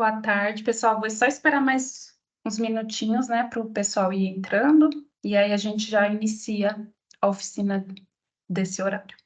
Boa tarde, pessoal. Vou só esperar mais uns minutinhos, né, para o pessoal ir entrando, e aí a gente já inicia a oficina desse horário.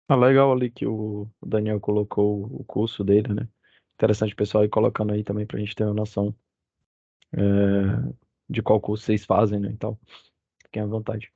Ah, legal ali que o Daniel colocou o curso dele, né? Interessante o pessoal ir colocando aí também pra gente ter uma noção de qual curso vocês fazem, né? Então, fiquem à vontade.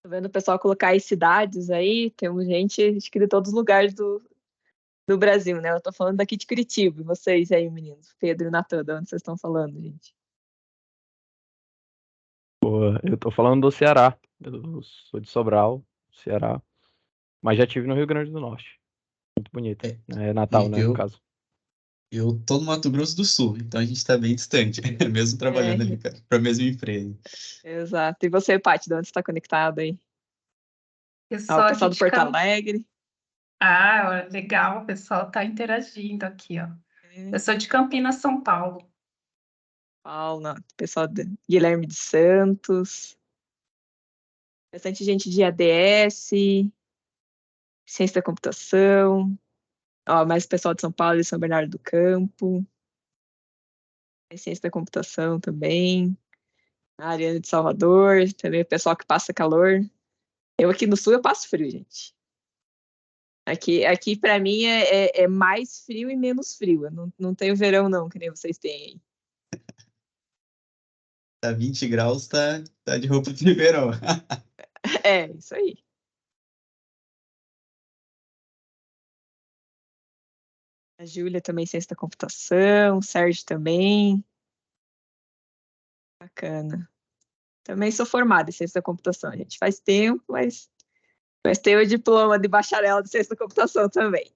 Tô vendo o pessoal colocar as cidades aí, temos gente, acho que de todos os lugares do Brasil, né? Eu tô falando daqui de Curitiba, e vocês aí, meninos, Pedro e Natan, de onde vocês estão falando, gente? Pô, eu tô falando do Ceará. Eu sou de Sobral, Ceará. Mas já tive no Rio Grande do Norte. Muito bonito. É, É Natal, e né, no eu, caso. eu tô no Mato Grosso do Sul, então a gente tá bem distante, mesmo trabalhando ali É, para a mesma empresa. exato. E você, Paty, de onde você está conectado aí? Ah, o Pessoal aqui pessoal do de Porto Campo. Alegre. Ah, legal, o pessoal está interagindo aqui, ó. Eu sou de Campinas, São Paulo. Paulo, o pessoal de Guilherme de Santos. Bastante gente de ADS, ciência da computação. Ó, mais o pessoal de São Paulo e São Bernardo do Campo. Ciência da computação também. A Ariane de Salvador, também o pessoal que passa calor. Eu aqui no sul eu passo frio, gente. Aqui para mim é mais frio e menos frio. Eu não tenho verão, não, que nem vocês têm aí. Tá 20 graus, tá de roupa de verão. É, isso aí. A Júlia também, ciência da computação, o Sérgio também. Bacana. Também sou formada em ciência da computação, gente. Faz tempo, mas tenho o diploma de bacharel de ciência da computação também.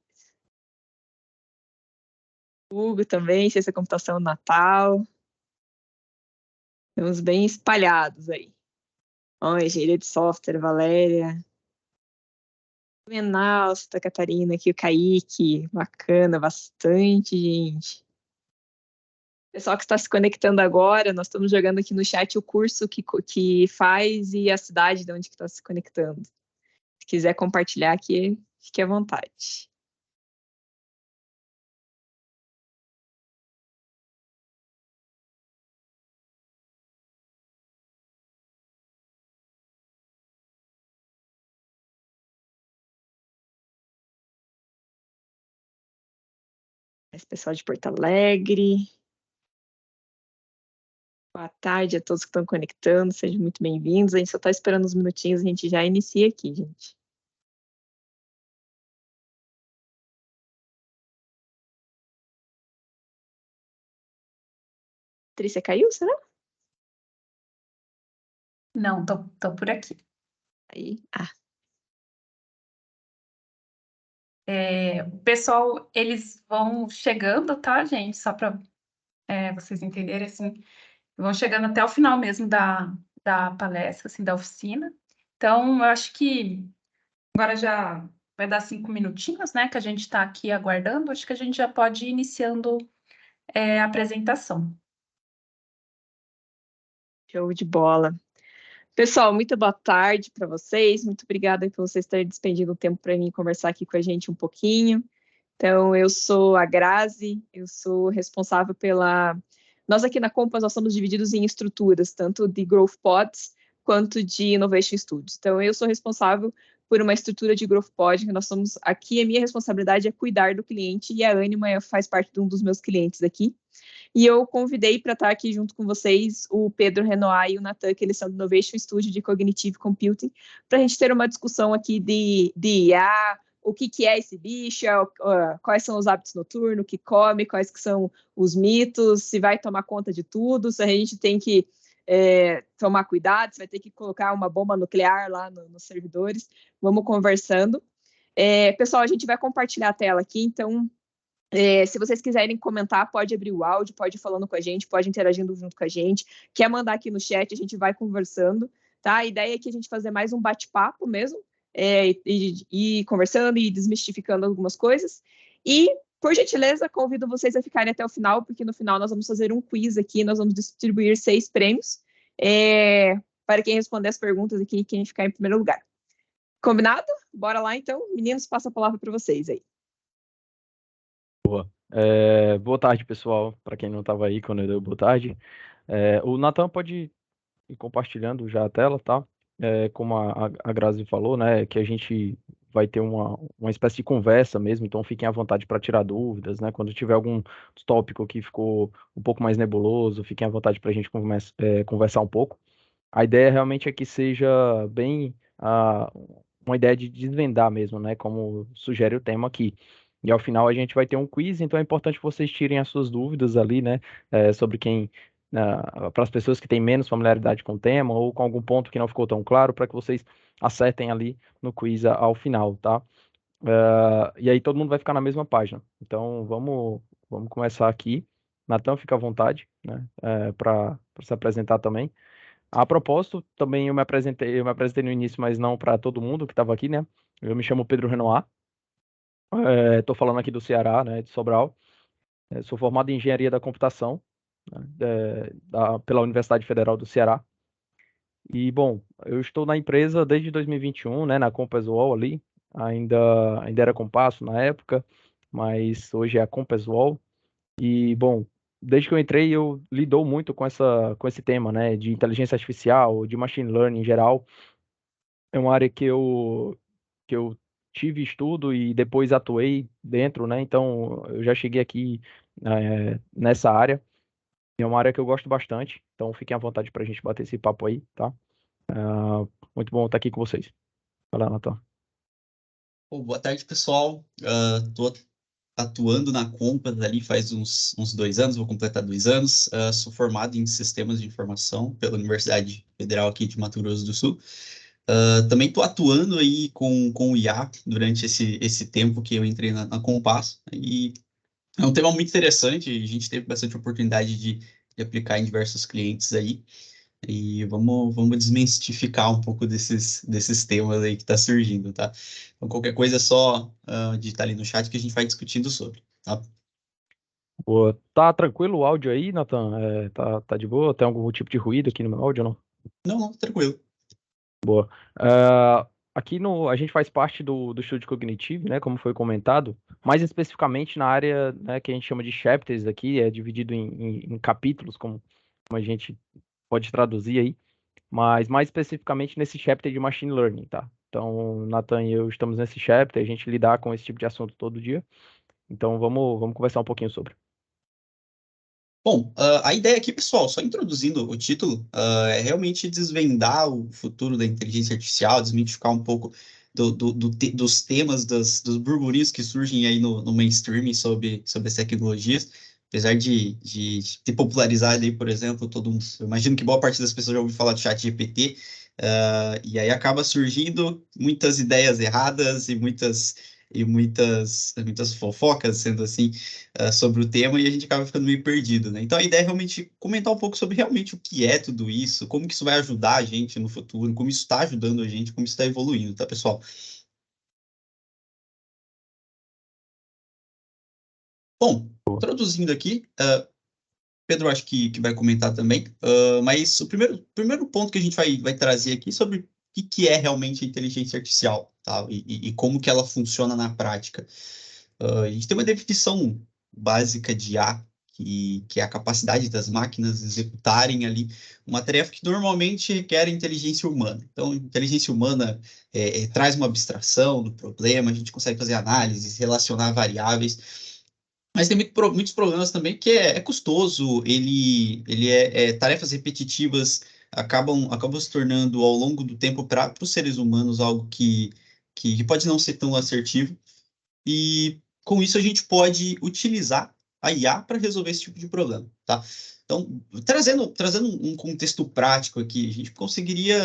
Hugo também, ciência da computação no Natal. Temos bem espalhados aí. Ó, engenharia de software, Valéria. Menal, Santa Catarina, aqui o Kaique. Bacana, bastante gente. Pessoal que está se conectando agora, nós estamos jogando aqui no chat o curso que faz e a cidade de onde que está se conectando. Se quiser compartilhar aqui, fique à vontade. Esse pessoal de Porto Alegre. Boa tarde a todos que estão conectando, sejam muito bem-vindos. A gente só está esperando uns minutinhos, a gente já inicia aqui, gente. Patrícia caiu, será? Não, tô por aqui. Aí, O pessoal, eles vão chegando, tá, gente? Só para vocês entenderem, assim, vão chegando até o final mesmo da palestra, assim, da oficina. Então, eu acho que agora já vai dar 5 minutinhos, né, que a gente está aqui aguardando. Acho que a gente já pode ir iniciando a apresentação. show de bola. Pessoal, muito boa tarde para vocês. Muito obrigada por vocês terem despendido o tempo para vir conversar aqui com a gente um pouquinho. Então, eu sou a Grazi, eu sou responsável pela... Nós aqui na Compass, nós somos divididos em estruturas, tanto de Growth Pods quanto de Innovation Studios. Então, eu sou responsável por uma estrutura de Growth Pod, que nós somos aqui, a minha responsabilidade é cuidar do cliente, e a Anima faz parte de um dos meus clientes aqui. E eu convidei para estar aqui junto com vocês o Pedro Renoir e o Nathan, que eles são do Innovation Studio de Cognitive Computing, para a gente ter uma discussão aqui de IA, o que é esse bicho, quais são os hábitos noturnos, o que come, quais que são os mitos, se vai tomar conta de tudo, se a gente tem que tomar cuidado, se vai ter que colocar uma bomba nuclear lá nos servidores. Vamos conversando. Pessoal, a gente vai compartilhar a tela aqui, então se vocês quiserem comentar, pode abrir o áudio, pode ir falando com a gente, pode interagindo junto com a gente. Quer mandar aqui no chat, a gente vai conversando, tá? A ideia é que a gente fazer mais um bate-papo mesmo, e conversando e desmistificando algumas coisas. E, por gentileza, convido vocês a ficarem até o final, porque no final nós vamos fazer um quiz aqui, nós vamos distribuir 6 prêmios para quem responder as perguntas aqui, quem ficar em primeiro lugar. Combinado? Bora lá, então. Meninos, passo a palavra para vocês aí. Boa tarde, pessoal. Para quem não estava aí quando eu dei boa tarde. O Nathan pode ir compartilhando já a tela, tá? Como a Grazi falou, né? Que a gente vai ter uma espécie de conversa mesmo, então fiquem à vontade para tirar dúvidas, né? Quando tiver algum tópico que ficou um pouco mais nebuloso, fiquem à vontade para a gente conversar um pouco. A ideia realmente é que seja bem uma ideia de desvendar mesmo, né? Como sugere o tema aqui. E ao final a gente vai ter um quiz, então é importante que vocês tirem as suas dúvidas ali, né? Sobre para as pessoas que têm menos familiaridade com o tema ou com algum ponto que não ficou tão claro, para que vocês acertem ali no quiz ao final, tá? E aí todo mundo vai ficar na mesma página. Então vamos começar aqui. Nathan, fica à vontade, né? Para se apresentar também. A propósito, também eu me apresentei no início, mas não para todo mundo que estava aqui, né? Eu me chamo Pedro Renoir, estou falando aqui do Ceará, né, de Sobral. Sou formado em Engenharia da Computação, né, pela Universidade Federal do Ceará. E, bom, eu estou na empresa desde 2021, né, na Compass UOL ali. Ainda era Compasso na época, mas hoje é a Compass UOL. E, bom, desde que eu entrei, eu lido muito com esse tema, né, de inteligência artificial, de machine learning em geral. É uma área que eu tive estudo e depois atuei dentro, né, então eu já cheguei aqui nessa área. É uma área que eu gosto bastante, então fiquem à vontade para a gente bater esse papo aí, tá? Muito bom estar aqui com vocês. Vai lá, Nathan. Boa tarde, pessoal. Estou atuando na Compass ali faz uns 2 anos, vou completar 2 anos. Sou formado em Sistemas de Informação pela Universidade Federal aqui de Mato Grosso do Sul. Também estou atuando aí com o IA durante esse tempo que eu entrei na Compass. E é um tema muito interessante, a gente teve bastante oportunidade de aplicar em diversos clientes aí. E vamos desmistificar um pouco desses temas aí que tá surgindo, tá? Então, qualquer coisa é só digitar ali no chat que a gente vai discutindo sobre, tá? Boa. Tá tranquilo o áudio aí, Nathan? Tá de boa? Tem algum tipo de ruído aqui no meu áudio ou não? Não, tranquilo. Boa. Aqui a gente faz parte do estudo cognitivo, né, como foi comentado, mais especificamente na área, né, que a gente chama de chapters aqui, é dividido em capítulos, como a gente pode traduzir aí, mas mais especificamente nesse chapter de Machine Learning, tá? Então, Nathan e eu estamos nesse chapter, a gente lidar com esse tipo de assunto todo dia, então vamos conversar um pouquinho sobre. Bom, a ideia aqui, pessoal, só introduzindo o título, é realmente desvendar o futuro da inteligência artificial, desmitificar um pouco dos temas, dos burburinhos que surgem aí no mainstream sobre as tecnologias. Apesar de ter popularizado aí, por exemplo, eu imagino que boa parte das pessoas já ouviu falar do ChatGPT, E aí acaba surgindo muitas ideias erradas e muitas fofocas, sendo assim, sobre o tema, e a gente acaba ficando meio perdido, né? Então a ideia é realmente comentar um pouco sobre realmente o que é tudo isso, como que isso vai ajudar a gente no futuro, como isso está ajudando a gente, como isso está evoluindo, tá, pessoal? Bom, introduzindo aqui, Pedro acho que vai comentar também, mas o primeiro ponto que a gente vai trazer aqui sobre o que é realmente a inteligência artificial, tá? E como que ela funciona na prática. A gente tem uma definição básica de IA, que é a capacidade das máquinas executarem ali uma tarefa que normalmente requer inteligência humana. Então, inteligência humana traz uma abstração do problema, a gente consegue fazer análises, relacionar variáveis, mas tem muitos problemas também, que é custoso, tarefas repetitivas acabam se tornando, ao longo do tempo, para os seres humanos, algo que pode não ser tão assertivo, e com isso a gente pode utilizar a IA para resolver esse tipo de problema, tá? Então, trazendo um contexto prático aqui, a gente conseguiria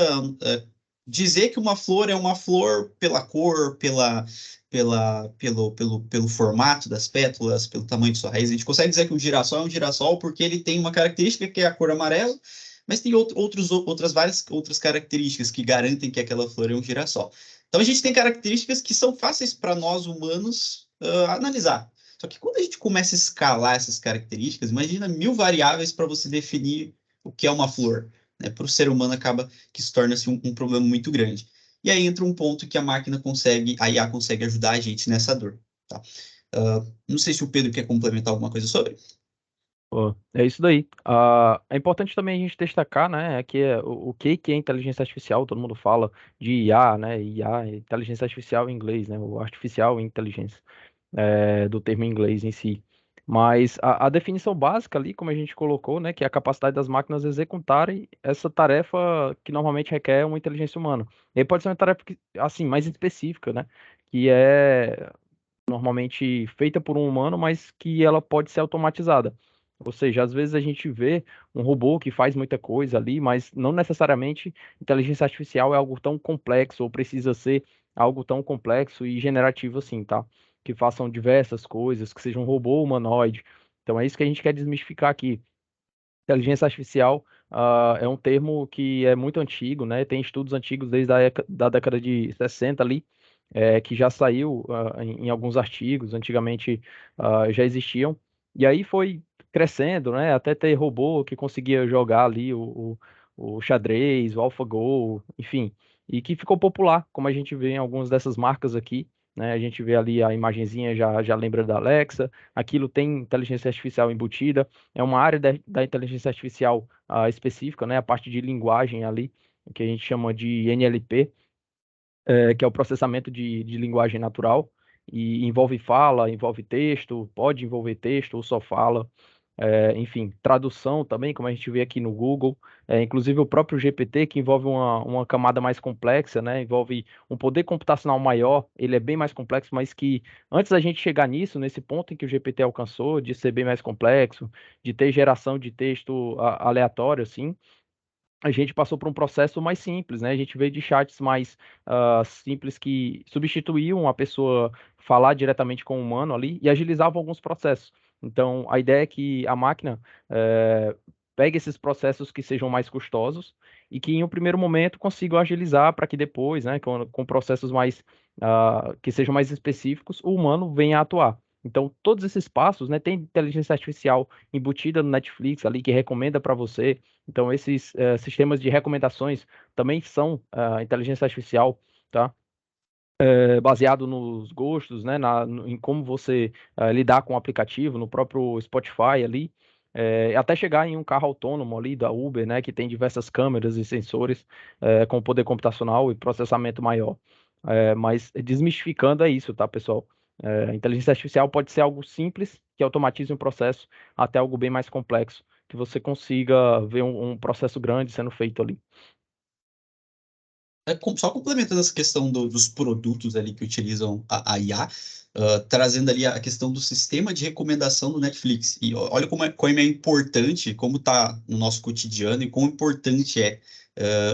dizer que uma flor é uma flor pela cor, pelo formato das pétalas, pelo tamanho de sua raiz. A gente consegue dizer que um girassol é um girassol porque ele tem uma característica que é a cor amarela, mas tem várias outras características que garantem que aquela flor é um girassol. Então a gente tem características que são fáceis para nós humanos analisar. Só que quando a gente começa a escalar essas características, imagina 1000 variáveis para você definir o que é uma flor. Né? Para o ser humano acaba que se torna assim, um problema muito grande. E aí entra um ponto que a IA consegue ajudar a gente nessa dor. Tá? Não sei se o Pedro quer complementar alguma coisa sobre. Pô, é isso daí. É importante também a gente destacar, né, que o que é inteligência artificial. Todo mundo fala de IA, né, IA, inteligência artificial em inglês, né, o artificial intelligence, do termo em inglês em si. Mas a definição básica ali, como a gente colocou, né, que é a capacidade das máquinas executarem essa tarefa que normalmente requer uma inteligência humana. E aí pode ser uma tarefa assim, mais específica, né, que é normalmente feita por um humano, mas que ela pode ser automatizada. Ou seja, às vezes a gente vê um robô que faz muita coisa ali, mas não necessariamente inteligência artificial é algo tão complexo ou precisa ser algo tão complexo e generativo assim, tá? Que façam diversas coisas, que seja um robô humanoide. Então é isso que a gente quer desmistificar aqui. Inteligência artificial, é um termo que é muito antigo, né? Tem estudos antigos desde da década de 60 ali, que já saiu em alguns artigos, antigamente já existiam, e aí foi crescendo, né? Até ter robô que conseguia jogar ali o xadrez, o AlphaGo, enfim, e que ficou popular, como a gente vê em algumas dessas marcas aqui, né? A gente vê ali a imagenzinha, já lembra da Alexa, aquilo tem inteligência artificial embutida, é uma área da inteligência artificial específica, né? A parte de linguagem ali, que a gente chama de NLP, que é o processamento de linguagem natural, e envolve fala, envolve texto, pode envolver texto ou só fala, enfim, tradução também, como a gente vê aqui no Google, inclusive o próprio GPT, que envolve uma camada mais complexa, né? Envolve um poder computacional maior, ele é bem mais complexo, mas que antes da gente chegar nisso, nesse ponto em que o GPT alcançou, de ser bem mais complexo, de ter geração de texto aleatório, assim, a gente passou por um processo mais simples, né? A gente veio de chats mais simples que substituíam a pessoa falar diretamente com o humano ali e agilizavam alguns processos. Então, a ideia é que a máquina pegue esses processos que sejam mais custosos e que, em um primeiro momento, consigam agilizar para que depois, né, com processos mais que sejam mais específicos, o humano venha a atuar. Então, todos esses passos, né, tem inteligência artificial embutida no Netflix ali que recomenda para você. Então, esses sistemas de recomendações também são inteligência artificial, tá? Baseado nos gostos, né? Em como você lidar com o aplicativo, no próprio Spotify ali, até chegar em um carro autônomo ali da Uber, né? Que tem diversas câmeras e sensores com poder computacional e processamento maior. Mas desmistificando é isso, tá, pessoal? A inteligência artificial pode ser algo simples, que automatize um processo, até algo bem mais complexo que você consiga ver um processo grande sendo feito ali. Só complementando essa questão dos produtos ali que utilizam a IA, trazendo ali a questão do sistema de recomendação do Netflix. E olha como é importante, como está no nosso cotidiano e quão importante é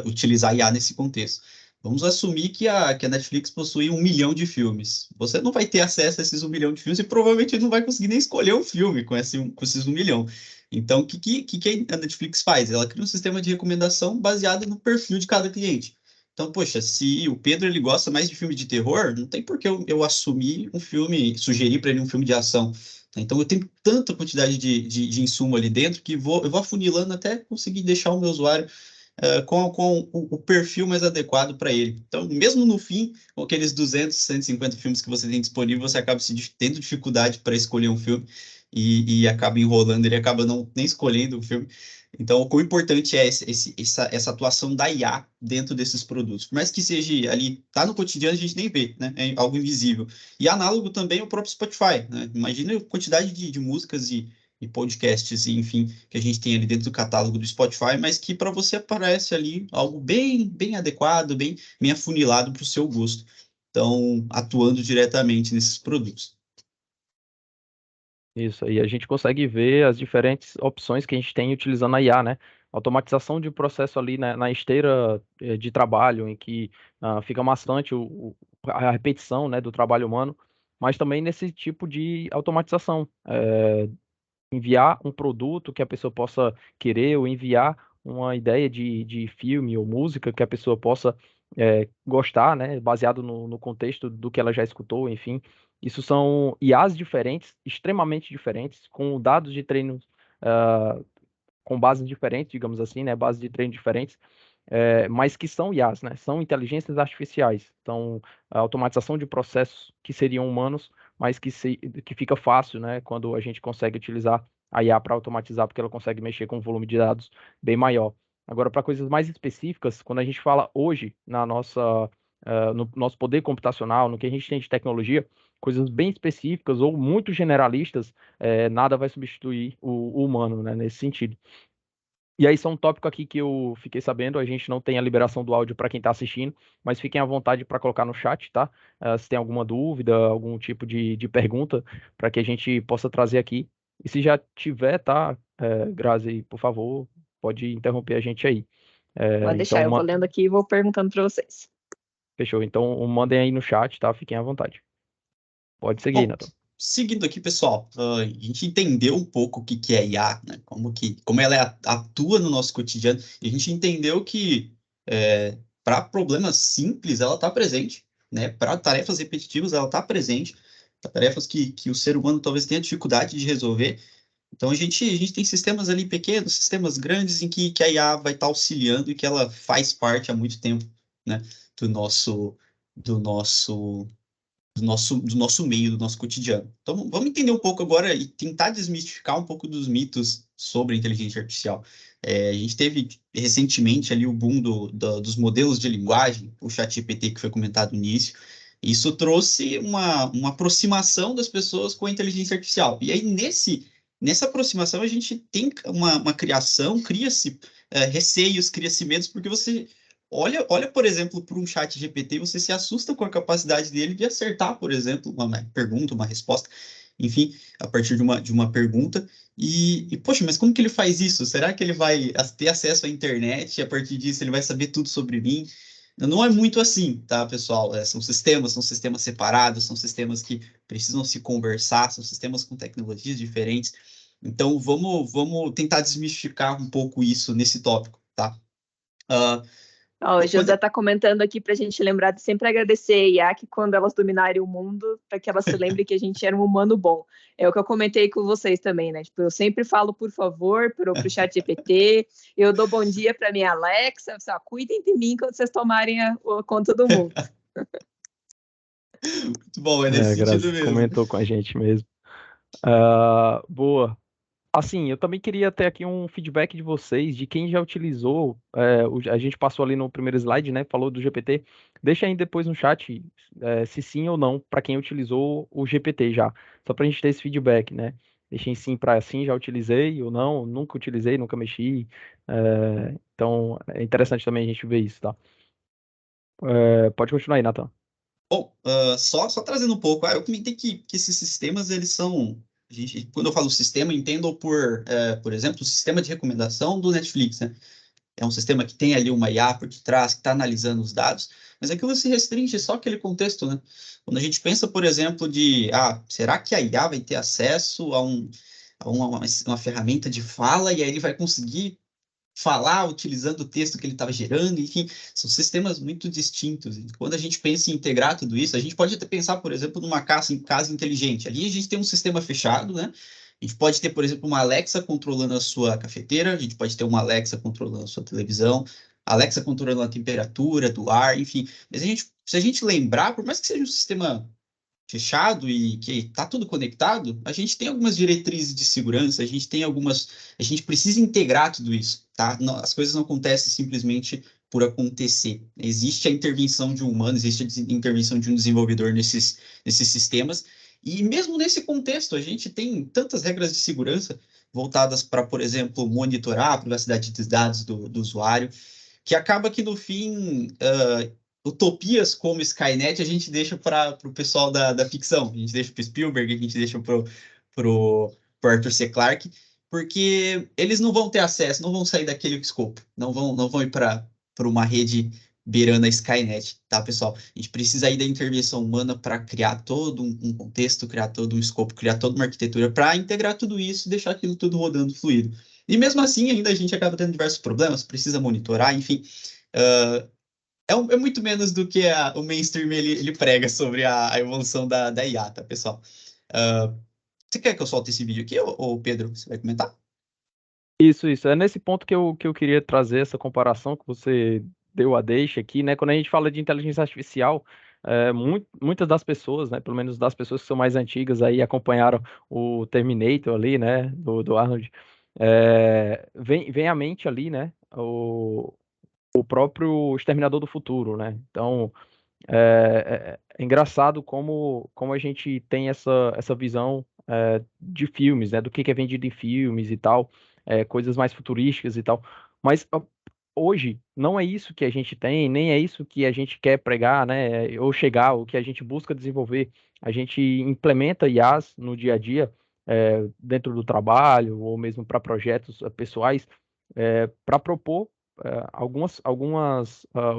utilizar IA nesse contexto. Vamos assumir que a Netflix possui 1 milhão de filmes. Você não vai ter acesso a esses 1 milhão de filmes e provavelmente não vai conseguir nem escolher um filme com esses 1 milhão. Então, o que a Netflix faz? Ela cria um sistema de recomendação baseado no perfil de cada cliente. Então, poxa, se o Pedro ele gosta mais de filme de terror, não tem por que eu assumir um filme, sugerir para ele um filme de ação. Então, eu tenho tanta quantidade de insumo ali dentro que eu vou afunilando até conseguir deixar o meu usuário com o perfil mais adequado para ele. Então, mesmo no fim, com aqueles 200, 150 filmes que você tem disponível, você acaba tendo dificuldade para escolher um filme e acaba enrolando, ele acaba nem escolhendo o filme. Então, o quão importante é essa atuação da IA dentro desses produtos. Por mais que seja ali, tá no cotidiano, a gente nem vê, né? É algo invisível. E análogo também ao próprio Spotify, né? Imagina a quantidade de músicas e podcasts, e, enfim, que a gente tem ali dentro do catálogo do Spotify, mas que para você aparece ali algo bem, bem adequado, bem afunilado para o seu gosto. Então, atuando diretamente nesses produtos. Isso aí, a gente consegue ver as diferentes opções que a gente tem utilizando a IA, né? Automatização de processo ali na esteira de trabalho, em que fica maçante a repetição, né, do trabalho humano, mas também nesse tipo de automatização. Enviar um produto que a pessoa possa querer, ou enviar uma ideia de filme ou música que a pessoa possa gostar, né, baseado no contexto do que ela já escutou, enfim. Isso são IAs diferentes, extremamente diferentes, com dados de treino ah, com bases diferentes, digamos assim, né, bases de treino diferentes, mas que são IAs, né, são inteligências artificiais, então a automatização de processos que seriam humanos, mas que fica fácil, né, quando a gente consegue utilizar a IA para automatizar, porque ela consegue mexer com um volume de dados bem maior. Agora, para coisas mais específicas, quando a gente fala hoje no nosso poder computacional, no que a gente tem de tecnologia, coisas bem específicas ou muito generalistas, nada vai substituir o humano, né, nesse sentido. E aí, só um tópico aqui que eu fiquei sabendo, a gente não tem a liberação do áudio para quem está assistindo, mas fiquem à vontade para colocar no chat, tá? Se tem alguma dúvida, algum tipo de pergunta, para que a gente possa trazer aqui. E se já tiver, tá, Grazi, por favor, pode interromper a gente aí. Pode deixar, Então, eu vou lendo aqui e vou perguntando para vocês. fechou. Então, mandem aí no chat, tá? Fiquem à vontade. Pode seguir, Bom, Nathan. seguindo aqui, pessoal, a gente entendeu um pouco o que é IA, né? Como ela atua no nosso cotidiano, e a gente entendeu que para problemas simples ela está presente, né? Para tarefas repetitivas ela está presente, para tarefas que o ser humano talvez tenha dificuldade de resolver. Então a gente tem sistemas ali pequenos, sistemas grandes em que a IA vai estar auxiliando e que ela faz parte há muito tempo, né? Do nosso do nosso do nosso meio, do nosso cotidiano. Então, vamos entender um pouco agora e tentar desmistificar um pouco dos mitos sobre a inteligência artificial. A gente teve recentemente ali o boom dos modelos de linguagem, o ChatGPT que foi comentado no início. Isso trouxe uma aproximação das pessoas com a inteligência artificial. E aí, nessa aproximação, a gente tem uma criação, cria-se receios, cria-se medos, porque você olha, por exemplo, para um chat GPT, você se assusta com a capacidade dele de acertar, por exemplo, uma pergunta, uma resposta, enfim, a partir de uma pergunta. Poxa, mas como que ele faz isso? Será que ele vai ter acesso à internet e a partir disso ele vai saber tudo sobre mim? Não é muito assim, tá, pessoal? São sistemas separados, são sistemas que precisam se conversar, são sistemas com tecnologias diferentes. Então, vamos tentar desmistificar um pouco isso nesse tópico, tá? Uh, Ó, o quando, José está comentando aqui para a gente lembrar de sempre agradecer a IA que quando elas dominarem o mundo, para que elas se lembrem que a gente era um humano bom. É o que eu comentei com vocês também, né? Tipo, eu sempre falo por favor para o chat GPT, eu dou bom dia para minha Alexa, só, cuidem de mim quando vocês tomarem a conta do mundo. Muito bom, é nesse sentido Grazi mesmo. comentou com a gente mesmo. Boa. Assim, eu também queria ter aqui um feedback de vocês, de quem já utilizou, a gente passou ali no primeiro slide, né, falou do GPT, deixa aí depois no chat, se sim ou não, para quem utilizou o GPT já, só para a gente ter esse feedback, né, deixem sim para sim, já utilizei ou não, nunca utilizei, nunca mexi, então é interessante também a gente ver isso, tá? Pode continuar aí, Nathan. Bom, só trazendo um pouco, eu comentei que esses sistemas, eles são, quando eu falo sistema, entendo por exemplo, o sistema de recomendação do Netflix, né? É um sistema que tem ali uma IA por detrás, que está analisando os dados, mas aquilo se restringe só àquele contexto, né? Quando a gente pensa, por exemplo, será que a IA vai ter acesso a uma ferramenta de fala e aí ele vai conseguir falar utilizando o texto que ele estava gerando, enfim, são sistemas muito distintos. E quando a gente pensa em integrar tudo isso, a gente pode até pensar, por exemplo, numa casa inteligente. Ali a gente tem um sistema fechado, né? A gente pode ter, por exemplo, uma Alexa controlando a sua cafeteira, a gente pode ter uma Alexa controlando a sua televisão, Alexa controlando a temperatura do ar, enfim. Mas se a gente lembrar, por mais que seja um sistema fechado e que está tudo conectado, a gente tem algumas diretrizes de segurança, a gente precisa integrar tudo isso, tá? As coisas não acontecem simplesmente por acontecer. Existe a intervenção de um humano, existe a intervenção de um desenvolvedor nesses sistemas, e mesmo nesse contexto, a gente tem tantas regras de segurança voltadas para, por exemplo, monitorar a privacidade dos dados do usuário, que acaba que no fim utopias como Skynet a gente deixa para o pessoal da ficção, a gente deixa para o Spielberg, a gente deixa para o Arthur C. Clarke, porque eles não vão ter acesso, não vão sair daquele escopo, não vão ir para uma rede beirando a Skynet, tá, pessoal? A gente precisa aí da intervenção humana para criar todo um contexto, criar todo um escopo, criar toda uma arquitetura para integrar tudo isso e deixar aquilo tudo rodando fluido. E mesmo assim, ainda a gente acaba tendo diversos problemas, precisa monitorar, enfim. É muito menos do que o mainstream ele prega sobre a evolução da IA, tá, pessoal? Você quer que eu solte esse vídeo aqui, ou Pedro, você vai comentar? Isso. É nesse ponto que eu queria trazer essa comparação que você deu a deixa aqui, né? Quando a gente fala de inteligência artificial, muitas das pessoas, né? Pelo menos das pessoas que são mais antigas aí, acompanharam o Terminator ali, né? Do Arnold. Vem à mente ali, né? O próprio Exterminador do Futuro, né? Então, é engraçado como a gente tem essa visão de filmes, né? Do que é vendido em filmes e tal, coisas mais futurísticas e tal. Mas hoje não é isso que a gente tem, nem é isso que a gente quer pregar, né? Ou chegar, o que a gente busca desenvolver. A gente implementa IAs no dia a dia, dentro do trabalho, ou mesmo para projetos pessoais, para propor algumas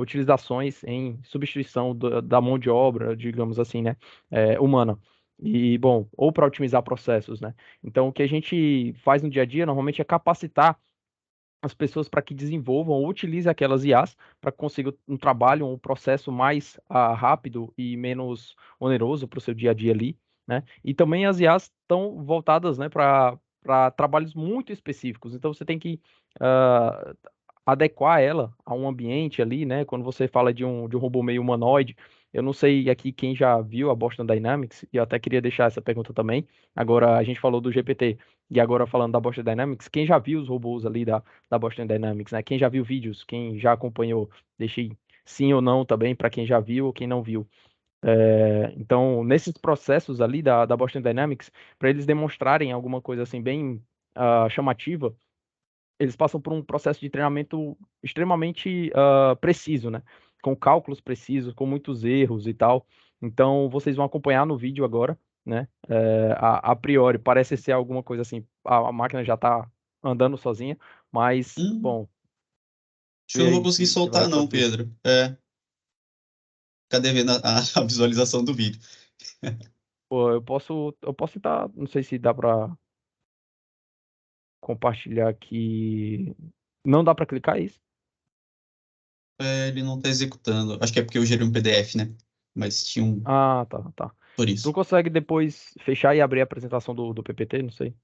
utilizações em substituição da mão de obra, digamos assim, né, humana. E, bom, ou para otimizar processos, né? Então, o que a gente faz no dia a dia, normalmente, é capacitar as pessoas para que desenvolvam ou utilizem aquelas IAs para que consigam um trabalho, um processo mais rápido e menos oneroso para o seu dia a dia ali, né? E também as IAs estão voltadas, né, para trabalhos muito específicos. Então você tem que ah, adequar ela a um ambiente ali, né? Quando você fala de um robô meio humanoide, eu não sei aqui quem já viu a Boston Dynamics, e eu até queria deixar essa pergunta também. Agora a gente falou do GPT, e agora falando da Boston Dynamics, quem já viu os robôs ali da Boston Dynamics, né? Quem já viu vídeos, quem já acompanhou, deixei sim ou não também para quem já viu ou quem não viu. Então, nesses processos ali da Boston Dynamics, para eles demonstrarem alguma coisa assim bem chamativa, eles passam por um processo de treinamento extremamente preciso, né? Com cálculos precisos, com muitos erros e tal. Então, vocês vão acompanhar no vídeo agora, né? A priori, parece ser alguma coisa assim, a máquina já está andando sozinha, mas, bom, Acho que eu vê não vou aí conseguir se vai soltar, não, reproduzir. Pedro. Cadê vendo a visualização do vídeo? Pô, eu posso tentar, não sei se dá para compartilhar aqui. Não dá para clicar isso? Ele não está executando. Acho que é porque eu gerei um PDF, né? Mas tinha um. Ah, tá. Por Tu isso. consegue depois fechar e abrir a apresentação do PPT? Não sei.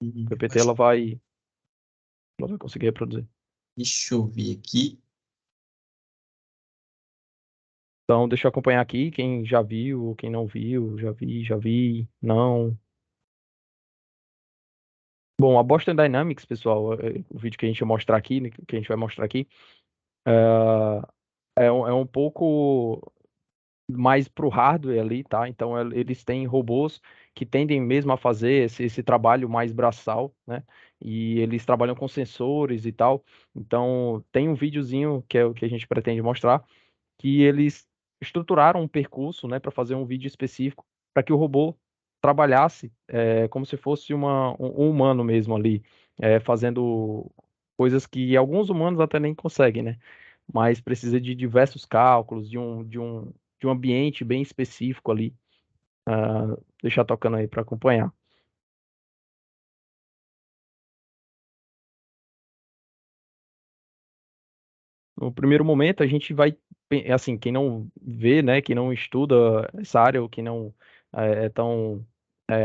O PPT ela vai conseguir reproduzir. Deixa eu ver aqui. Então, deixa eu acompanhar aqui quem já viu, quem não viu, já vi, não. Bom, a Boston Dynamics, pessoal, o vídeo que a gente vai mostrar aqui, né, que a gente vai mostrar aqui, é um pouco mais pro hardware ali, tá? Então eles têm robôs que tendem mesmo a fazer esse trabalho mais braçal, né? e eles trabalham com sensores e tal. Então, tem um videozinho que é o que a gente pretende mostrar, que eles estruturaram um percurso, né, para fazer um vídeo específico para que o robô trabalhasse como se fosse um humano mesmo ali, fazendo coisas que alguns humanos até nem conseguem, né? Mas precisa de diversos cálculos, de um ambiente bem específico ali. Deixar tocando aí para acompanhar. No primeiro momento, a gente vai, assim, quem não vê, né, quem não estuda essa área, ou quem não é tão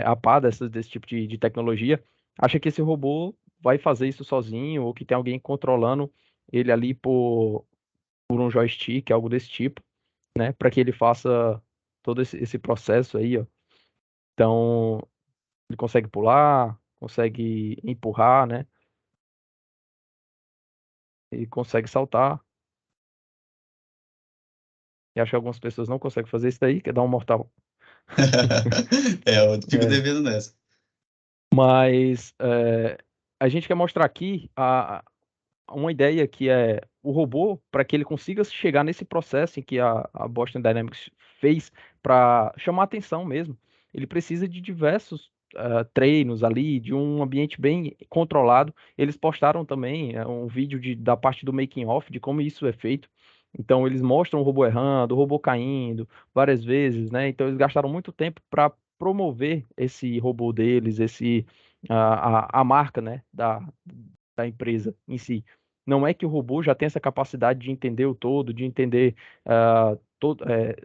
a par desse tipo de tecnologia, acha que esse robô vai fazer isso sozinho, ou que tem alguém controlando ele ali por um joystick, algo desse tipo, né, para que ele faça todo esse processo aí, ó. Então, ele consegue pular, consegue empurrar, né, e consegue saltar. E acho que algumas pessoas não conseguem fazer isso daí, que é dar um mortal. Eu fico É. devendo nessa. Mas a gente quer mostrar aqui uma ideia que é o robô, para que ele consiga chegar nesse processo em que a Boston Dynamics fez para chamar atenção mesmo. Ele precisa de diversos treinos ali, de um ambiente bem controlado. Eles postaram também um vídeo da parte do making of, de como isso é feito. Então, eles mostram o robô errando, o robô caindo várias vezes, né? Então, eles gastaram muito tempo para promover esse robô deles, a marca, né, da empresa em si. Não é que o robô já tem essa capacidade de entender o todo, de entender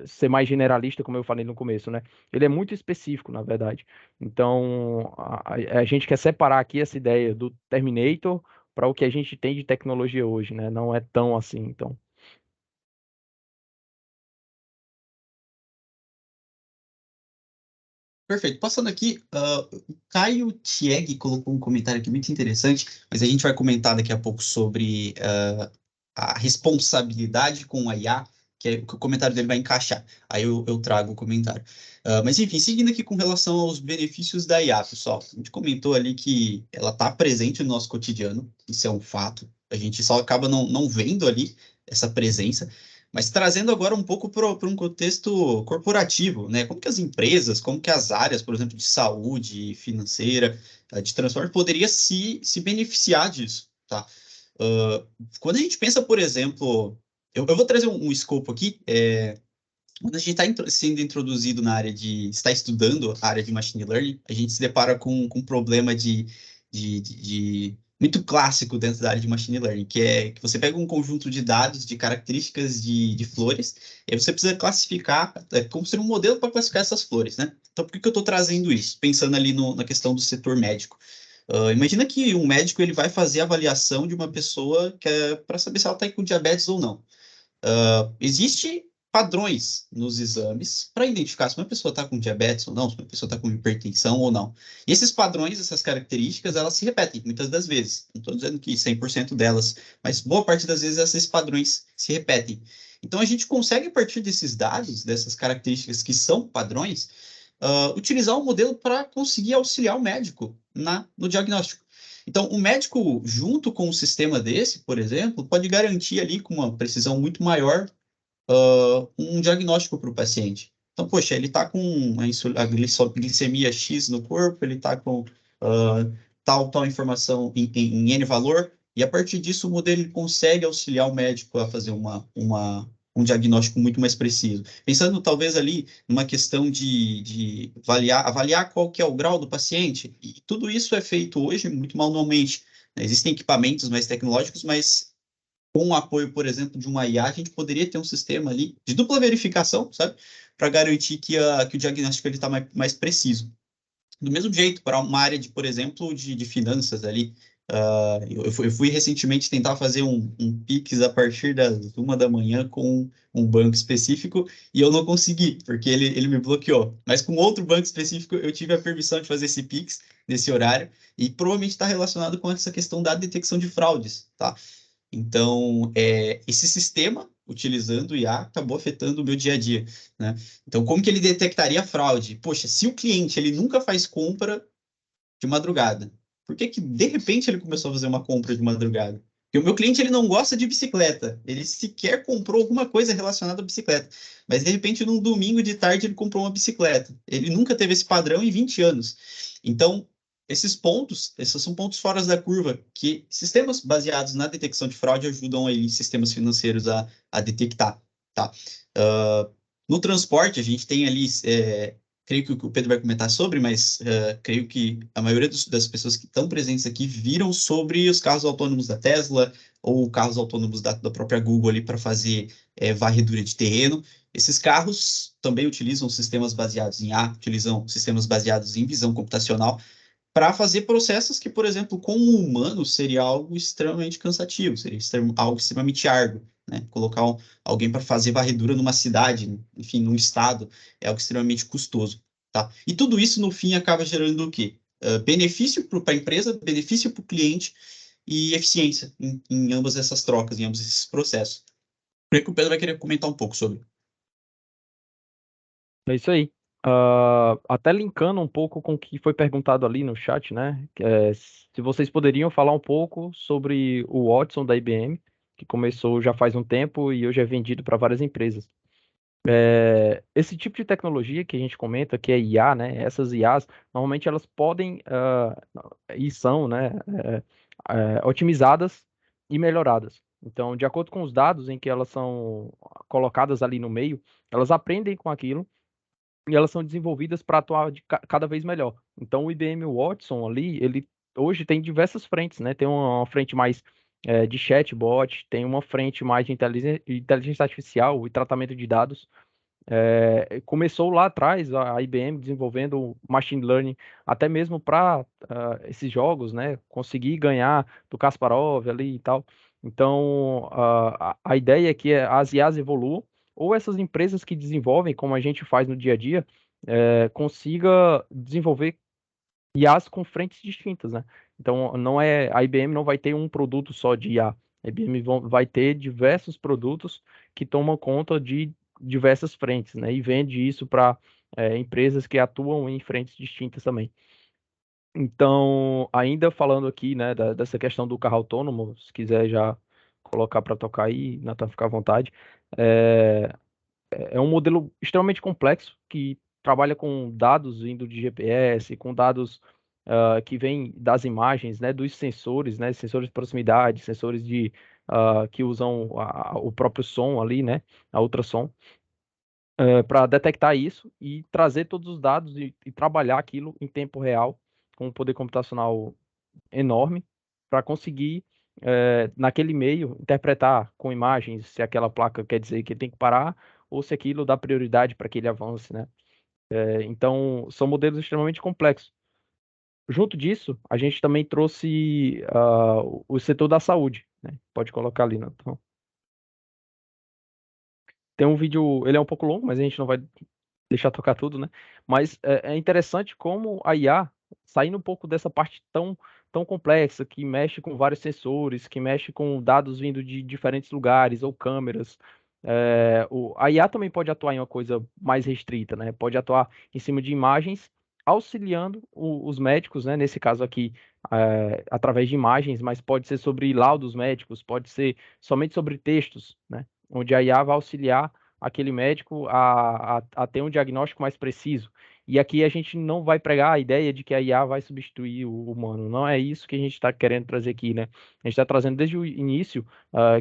ser mais generalista, como eu falei no começo, né? Ele é muito específico, na verdade. Então, a gente quer separar aqui essa ideia do Terminator para o que a gente tem de tecnologia hoje, né? Não é tão assim, então. Perfeito. Passando aqui, o Caio Tieg colocou um comentário aqui muito interessante, mas a gente vai comentar daqui a pouco sobre a responsabilidade com a IA, que é o que o comentário dele vai encaixar. Aí eu trago o comentário. Mas enfim, seguindo aqui com relação aos benefícios da IA, pessoal. A gente comentou ali que ela está presente no nosso cotidiano, isso é um fato. A gente só acaba não vendo ali essa presença. Mas trazendo agora um pouco para um contexto corporativo, né? Como que as empresas, como que as áreas, por exemplo, de saúde, financeira, de transporte, poderia se beneficiar disso, tá? Quando a gente pensa, por exemplo, eu vou trazer um escopo aqui, quando a gente está sendo introduzido na área está estudando a área de machine learning, a gente se depara com um problema muito clássico dentro da área de machine learning, que é que você pega um conjunto de dados, de características de flores, e aí você precisa classificar, como ser um modelo para classificar essas flores, né? Então, por que eu estou trazendo isso? Pensando ali na questão do setor médico. Imagina que um médico ele vai fazer a avaliação de uma pessoa para saber se ela está com diabetes ou não. Existe padrões nos exames para identificar se uma pessoa está com diabetes ou não, se uma pessoa está com hipertensão ou não. E esses padrões, essas características, elas se repetem muitas das vezes. Não estou dizendo que 100% delas, mas boa parte das vezes esses padrões se repetem. Então a gente consegue, a partir desses dados, dessas características que são padrões, utilizar um modelo para conseguir auxiliar o médico no diagnóstico. Então, o médico, junto com um sistema desse, por exemplo, pode garantir ali com uma precisão muito maior um diagnóstico para o paciente. Então, poxa, ele está com a glicemia X no corpo, ele está com tal informação em N valor, e a partir disso o modelo ele consegue auxiliar o médico a fazer um diagnóstico muito mais preciso. Pensando talvez ali numa questão de avaliar qual que é o grau do paciente, e tudo isso é feito hoje muito manualmente. Né? Existem equipamentos mais tecnológicos, mas com o apoio, por exemplo, de uma IA, a gente poderia ter um sistema ali de dupla verificação, sabe? Para garantir que o diagnóstico está mais preciso. Do mesmo jeito, para uma área de, por exemplo, de finanças ali, eu fui recentemente tentar fazer um Pix a partir das 1 da manhã com um banco específico e eu não consegui, porque ele me bloqueou. Mas com outro banco específico, eu tive a permissão de fazer esse Pix nesse horário e provavelmente está relacionado com essa questão da detecção de fraudes, tá? Então, esse sistema, utilizando o IA, acabou afetando o meu dia a dia, né? Então, como que ele detectaria fraude? Poxa, se o cliente ele nunca faz compra de madrugada, Por que que, de repente, ele começou a fazer uma compra de madrugada? Porque o meu cliente, ele não gosta de bicicleta. Ele sequer comprou alguma coisa relacionada à bicicleta. Mas, de repente, num domingo de tarde, ele comprou uma bicicleta. Ele nunca teve esse padrão em 20 anos. Então, esses são pontos fora da curva que sistemas baseados na detecção de fraude ajudam aí sistemas financeiros a detectar, tá? No transporte, a gente tem ali, creio que o Pedro vai comentar sobre, mas creio que a maioria das pessoas que estão presentes aqui viram sobre os carros autônomos da Tesla ou carros autônomos da própria Google ali para fazer varredura de terreno. Esses carros também utilizam sistemas baseados em IA, utilizam sistemas baseados em visão computacional para fazer processos que, por exemplo, com um humano seria algo extremamente cansativo, seria algo extremamente árduo, né? Colocar alguém para fazer varredura numa cidade, enfim, num estado, é algo extremamente custoso, tá? E tudo isso, no fim, acaba gerando o quê? Benefício para a empresa, benefício para o cliente e eficiência em ambas essas trocas, em ambos esses processos. Creio que o Pedro vai querer comentar um pouco sobre. É isso aí. Até linkando um pouco com o que foi perguntado ali no chat, né? Se vocês poderiam falar um pouco sobre o Watson da IBM, que começou já faz um tempo e hoje é vendido para várias empresas. Esse tipo de tecnologia que a gente comenta, que é IA, né? Essas IAs, normalmente elas podem e são, né? Otimizadas e melhoradas. Então, de acordo com os dados em que elas são colocadas ali no meio, elas aprendem com aquilo e elas são desenvolvidas para atuar cada vez melhor. Então, o IBM Watson ali, ele hoje tem diversas frentes, né? Tem uma frente mais de chatbot, tem uma frente mais de inteligência artificial e tratamento de dados. Começou lá atrás a IBM desenvolvendo machine learning até mesmo para esses jogos, né? Conseguir ganhar do Kasparov ali e tal. Então, a ideia é que as IAs evoluam, ou essas empresas que desenvolvem, como a gente faz no dia a dia, consiga desenvolver IAs com frentes distintas, né? Então, a IBM não vai ter um produto só de IA. A IBM vai ter diversos produtos que tomam conta de diversas frentes, né? E vende isso para empresas que atuam em frentes distintas também. Então, ainda falando aqui, né, dessa questão do carro autônomo, se quiser já colocar para tocar aí, Nathan, fica à vontade. É um modelo extremamente complexo que trabalha com dados vindo de GPS, com dados que vêm das imagens, né, dos sensores, né, sensores de proximidade, sensores que usam o próprio som ali, né, a ultrassom, para detectar isso e trazer todos os dados e trabalhar aquilo em tempo real com um poder computacional enorme para conseguir naquele meio interpretar com imagens se aquela placa quer dizer que tem que parar ou se aquilo dá prioridade para que ele avance, né? Então são modelos extremamente complexos. Junto disso, a gente também trouxe o setor da saúde, né? Pode colocar ali, então. Tem um vídeo, ele é um pouco longo, mas a gente não vai deixar tocar tudo, né? Mas é interessante como a IA, saindo um pouco dessa parte tão complexa, que mexe com vários sensores, que mexe com dados vindo de diferentes lugares ou câmeras, a IA também pode atuar em uma coisa mais restrita, né? Pode atuar em cima de imagens, auxiliando os médicos, né? Nesse caso aqui, através de imagens, mas pode ser sobre laudos médicos, pode ser somente sobre textos, né? Onde a IA vai auxiliar aquele médico a ter um diagnóstico mais preciso. E aqui a gente não vai pregar a ideia de que a IA vai substituir o humano. Não é isso que a gente está querendo trazer aqui, né? A gente está trazendo desde o início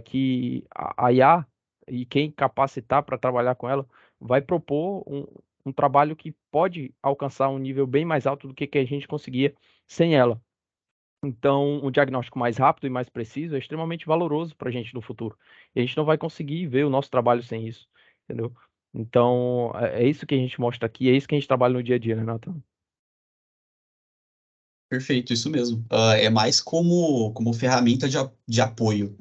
que a IA e quem capacitar para trabalhar com ela vai propor um trabalho que pode alcançar um nível bem mais alto do que a gente conseguia sem ela. Então, um diagnóstico mais rápido e mais preciso é extremamente valoroso para a gente no futuro. E a gente não vai conseguir ver o nosso trabalho sem isso, entendeu? Então, é isso que a gente mostra aqui, é isso que a gente trabalha no dia a dia, né, Nathan? Perfeito, isso mesmo. É mais como ferramenta de apoio.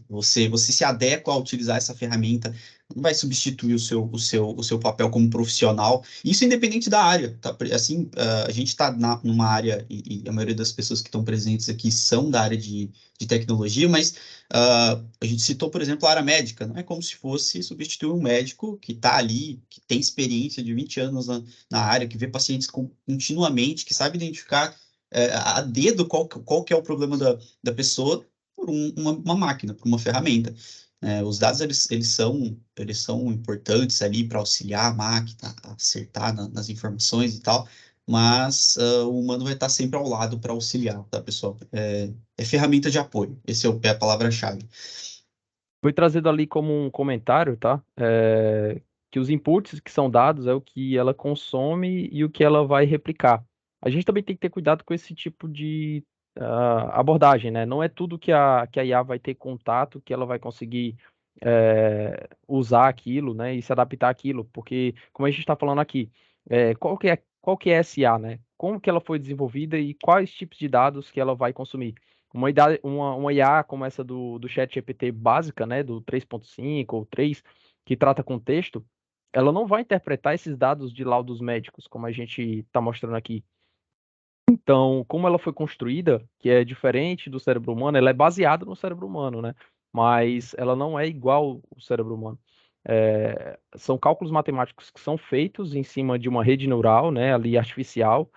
Você se adequa a utilizar essa ferramenta, não vai substituir o seu papel como profissional. Isso independente da área, tá? Assim, a gente está numa área, e a maioria das pessoas que estão presentes aqui são da área de tecnologia, mas a gente citou, por exemplo, a área médica. Não é como se fosse substituir um médico que está ali, que tem experiência de 20 anos na área, que vê pacientes continuamente, que sabe identificar a dedo qual que é o problema da pessoa por uma máquina, por uma ferramenta. Os dados, eles são importantes ali para auxiliar a máquina a acertar nas informações e tal, mas o humano vai estar sempre ao lado para auxiliar, tá, pessoal? É ferramenta de apoio, essa é a palavra-chave. Foi trazido ali como um comentário, tá? Que os inputs que são dados é o que ela consome e o que ela vai replicar. A gente também tem que ter cuidado com esse tipo de abordagem, né? Não é tudo que a IA vai ter contato que ela vai conseguir usar aquilo, né? E se adaptar àquilo, porque, como a gente está falando aqui, qual que é essa IA, né? Como que ela foi desenvolvida e quais tipos de dados que ela vai consumir? Uma IA como essa do ChatGPT básica, né, do 3.5 ou 3, que trata com texto, ela não vai interpretar esses dados de laudos médicos, como a gente está mostrando aqui. Então, como ela foi construída, que é diferente do cérebro humano, ela é baseada no cérebro humano, né? Mas ela não é igual ao cérebro humano. São cálculos matemáticos que são feitos em cima de uma rede neural, né, ali artificial.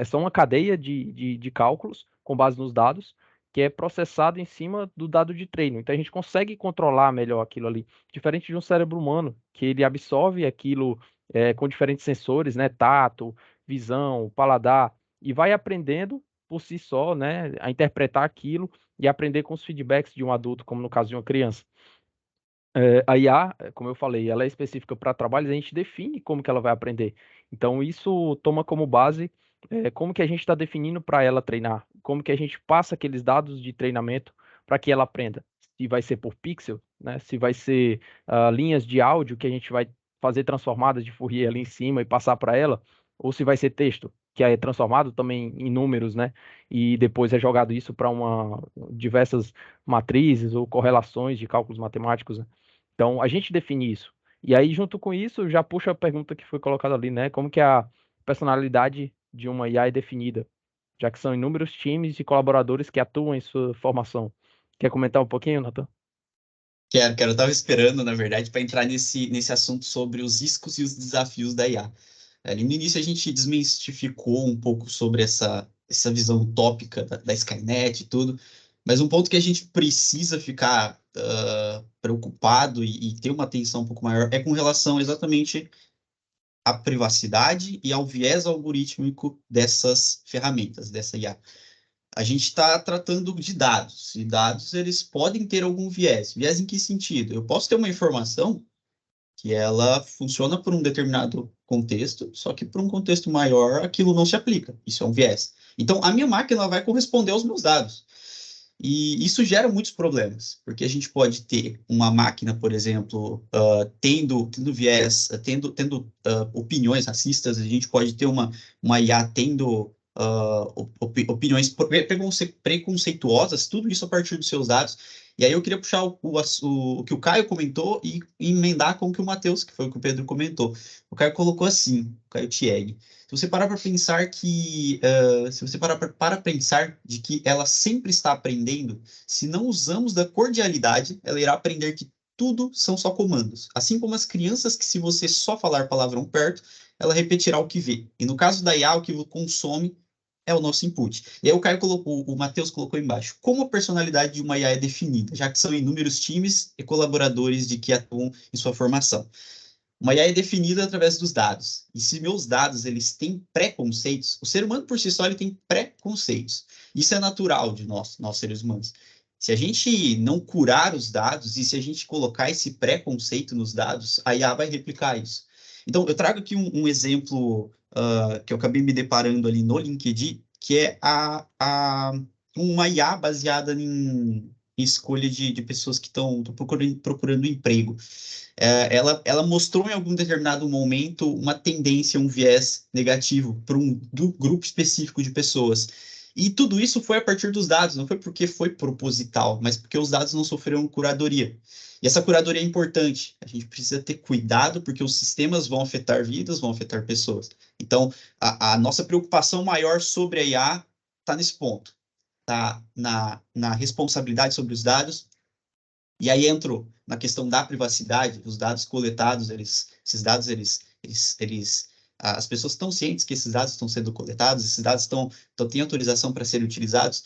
São uma cadeia de cálculos com base nos dados, que é processado em cima do dado de treino. Então a gente consegue controlar melhor aquilo ali, diferente de um cérebro humano, que ele absorve aquilo com diferentes sensores, né, tato, visão, paladar, e vai aprendendo por si só, né, a interpretar aquilo e aprender com os feedbacks de um adulto, como no caso de uma criança. A IA, como eu falei, ela é específica para trabalhos, a gente define como que ela vai aprender. Então, isso toma como base como que a gente está definindo para ela treinar, como que a gente passa aqueles dados de treinamento para que ela aprenda. Se vai ser por pixel, né? Se vai ser linhas de áudio que a gente vai fazer transformadas de Fourier ali em cima e passar para ela, ou se vai ser texto, que é transformado também em números, né? E depois é jogado isso para diversas matrizes ou correlações de cálculos matemáticos, né? Então, a gente define isso. E aí, junto com isso, já puxa a pergunta que foi colocada ali, né? Como que a personalidade de uma IA é definida? Já que são inúmeros times de colaboradores que atuam em sua formação. Quer comentar um pouquinho, Nathan? Quero. Eu estava esperando, na verdade, para entrar nesse assunto sobre os riscos e os desafios da IA. Ali no início, a gente desmistificou um pouco sobre essa visão utópica da Skynet e tudo, mas um ponto que a gente precisa ficar preocupado e ter uma atenção um pouco maior é com relação exatamente à privacidade e ao viés algorítmico dessas ferramentas, dessa IA. A gente está tratando de dados, e dados eles podem ter algum viés. Viés em que sentido? Eu posso ter uma informação que ela funciona por um determinado contexto, só que por um contexto maior aquilo não se aplica. Isso é um viés. Então, a minha máquina vai corresponder aos meus dados. E isso gera muitos problemas, porque a gente pode ter uma máquina, por exemplo, tendo viés, tendo opiniões racistas, a gente pode ter uma IA tendo opiniões preconceituosas, tudo isso a partir dos seus dados. E aí eu queria puxar o que o Caio comentou e emendar com o que o Matheus, que foi o que o Pedro comentou. O Caio colocou assim, o Caio Tieg. Se você parar para pensar para pensar de que ela sempre está aprendendo, se não usamos da cordialidade, ela irá aprender que tudo são só comandos. Assim como as crianças que, se você só falar palavrão perto, ela repetirá o que vê. E no caso da IA, o que consome é o nosso input. E aí o Matheus colocou embaixo, como a personalidade de uma IA é definida, já que são inúmeros times e colaboradores de que atuam em sua formação. Uma IA é definida através dos dados. E se meus dados eles têm preconceitos, o ser humano por si só ele tem preconceitos. Isso é natural de nós seres humanos. Se a gente não curar os dados e se a gente colocar esse preconceito nos dados, a IA vai replicar isso. Então, eu trago aqui um exemplo que eu acabei me deparando ali no LinkedIn, que é uma IA baseada em escolha de pessoas que estão procurando emprego. Ela mostrou em algum determinado momento uma tendência, um viés negativo para um grupo específico de pessoas. E tudo isso foi a partir dos dados, não foi porque foi proposital, mas porque os dados não sofreram curadoria. E essa curadoria é importante. A gente precisa ter cuidado, porque os sistemas vão afetar vidas, vão afetar pessoas. Então, a nossa preocupação maior sobre a IA está nesse ponto. Está na responsabilidade sobre os dados. E aí entro na questão da privacidade, os dados coletados, esses dados, eles as pessoas estão cientes que esses dados estão sendo coletados, esses dados têm autorização para serem utilizados,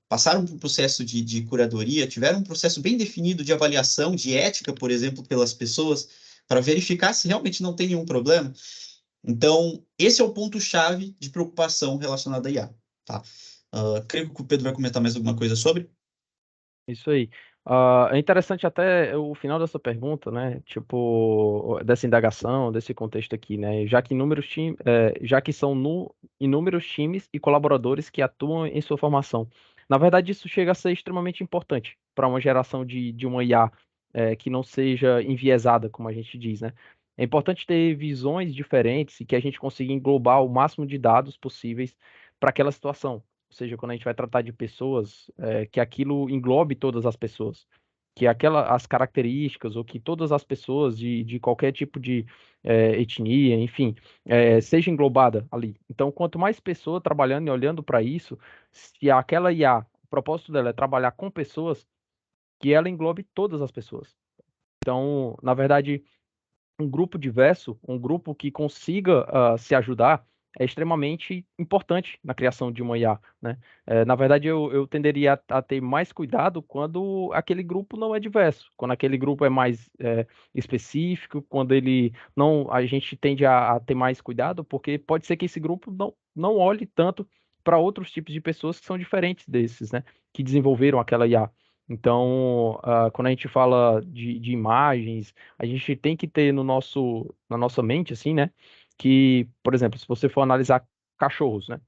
passaram por um processo de curadoria, tiveram um processo bem definido de avaliação, de ética, por exemplo, pelas pessoas, para verificar se realmente não tem nenhum problema. Então, esse é o ponto-chave de preocupação relacionado à IA. Tá? Creio que o Pedro vai comentar mais alguma coisa sobre. Isso aí. É interessante até o final dessa pergunta, né? Tipo, dessa indagação, desse contexto aqui, né? Já que são inúmeros times e colaboradores que atuam em sua formação. Na verdade, isso chega a ser extremamente importante para uma geração de uma IA que não seja enviesada, como a gente diz, né? É importante ter visões diferentes e que a gente consiga englobar o máximo de dados possíveis para aquela situação. Ou seja, quando a gente vai tratar de pessoas, que aquilo englobe todas as pessoas, que as características, ou que todas as pessoas de qualquer tipo de etnia, enfim, seja englobada ali. Então, quanto mais pessoa trabalhando e olhando para isso, se aquela IA, o propósito dela é trabalhar com pessoas, que ela englobe todas as pessoas. Então, na verdade, um grupo diverso, um grupo que consiga se ajudar, é extremamente importante na criação de uma IA, né? Na verdade, eu tenderia a ter mais cuidado quando aquele grupo não é diverso, quando aquele grupo é mais específico, quando ele não, a gente tende a ter mais cuidado, porque pode ser que esse grupo não olhe tanto para outros tipos de pessoas que são diferentes desses, né? Que desenvolveram aquela IA. Então, quando a gente fala de imagens, a gente tem que ter na nossa mente, assim, né? Que, por exemplo, se você for analisar cachorros, né?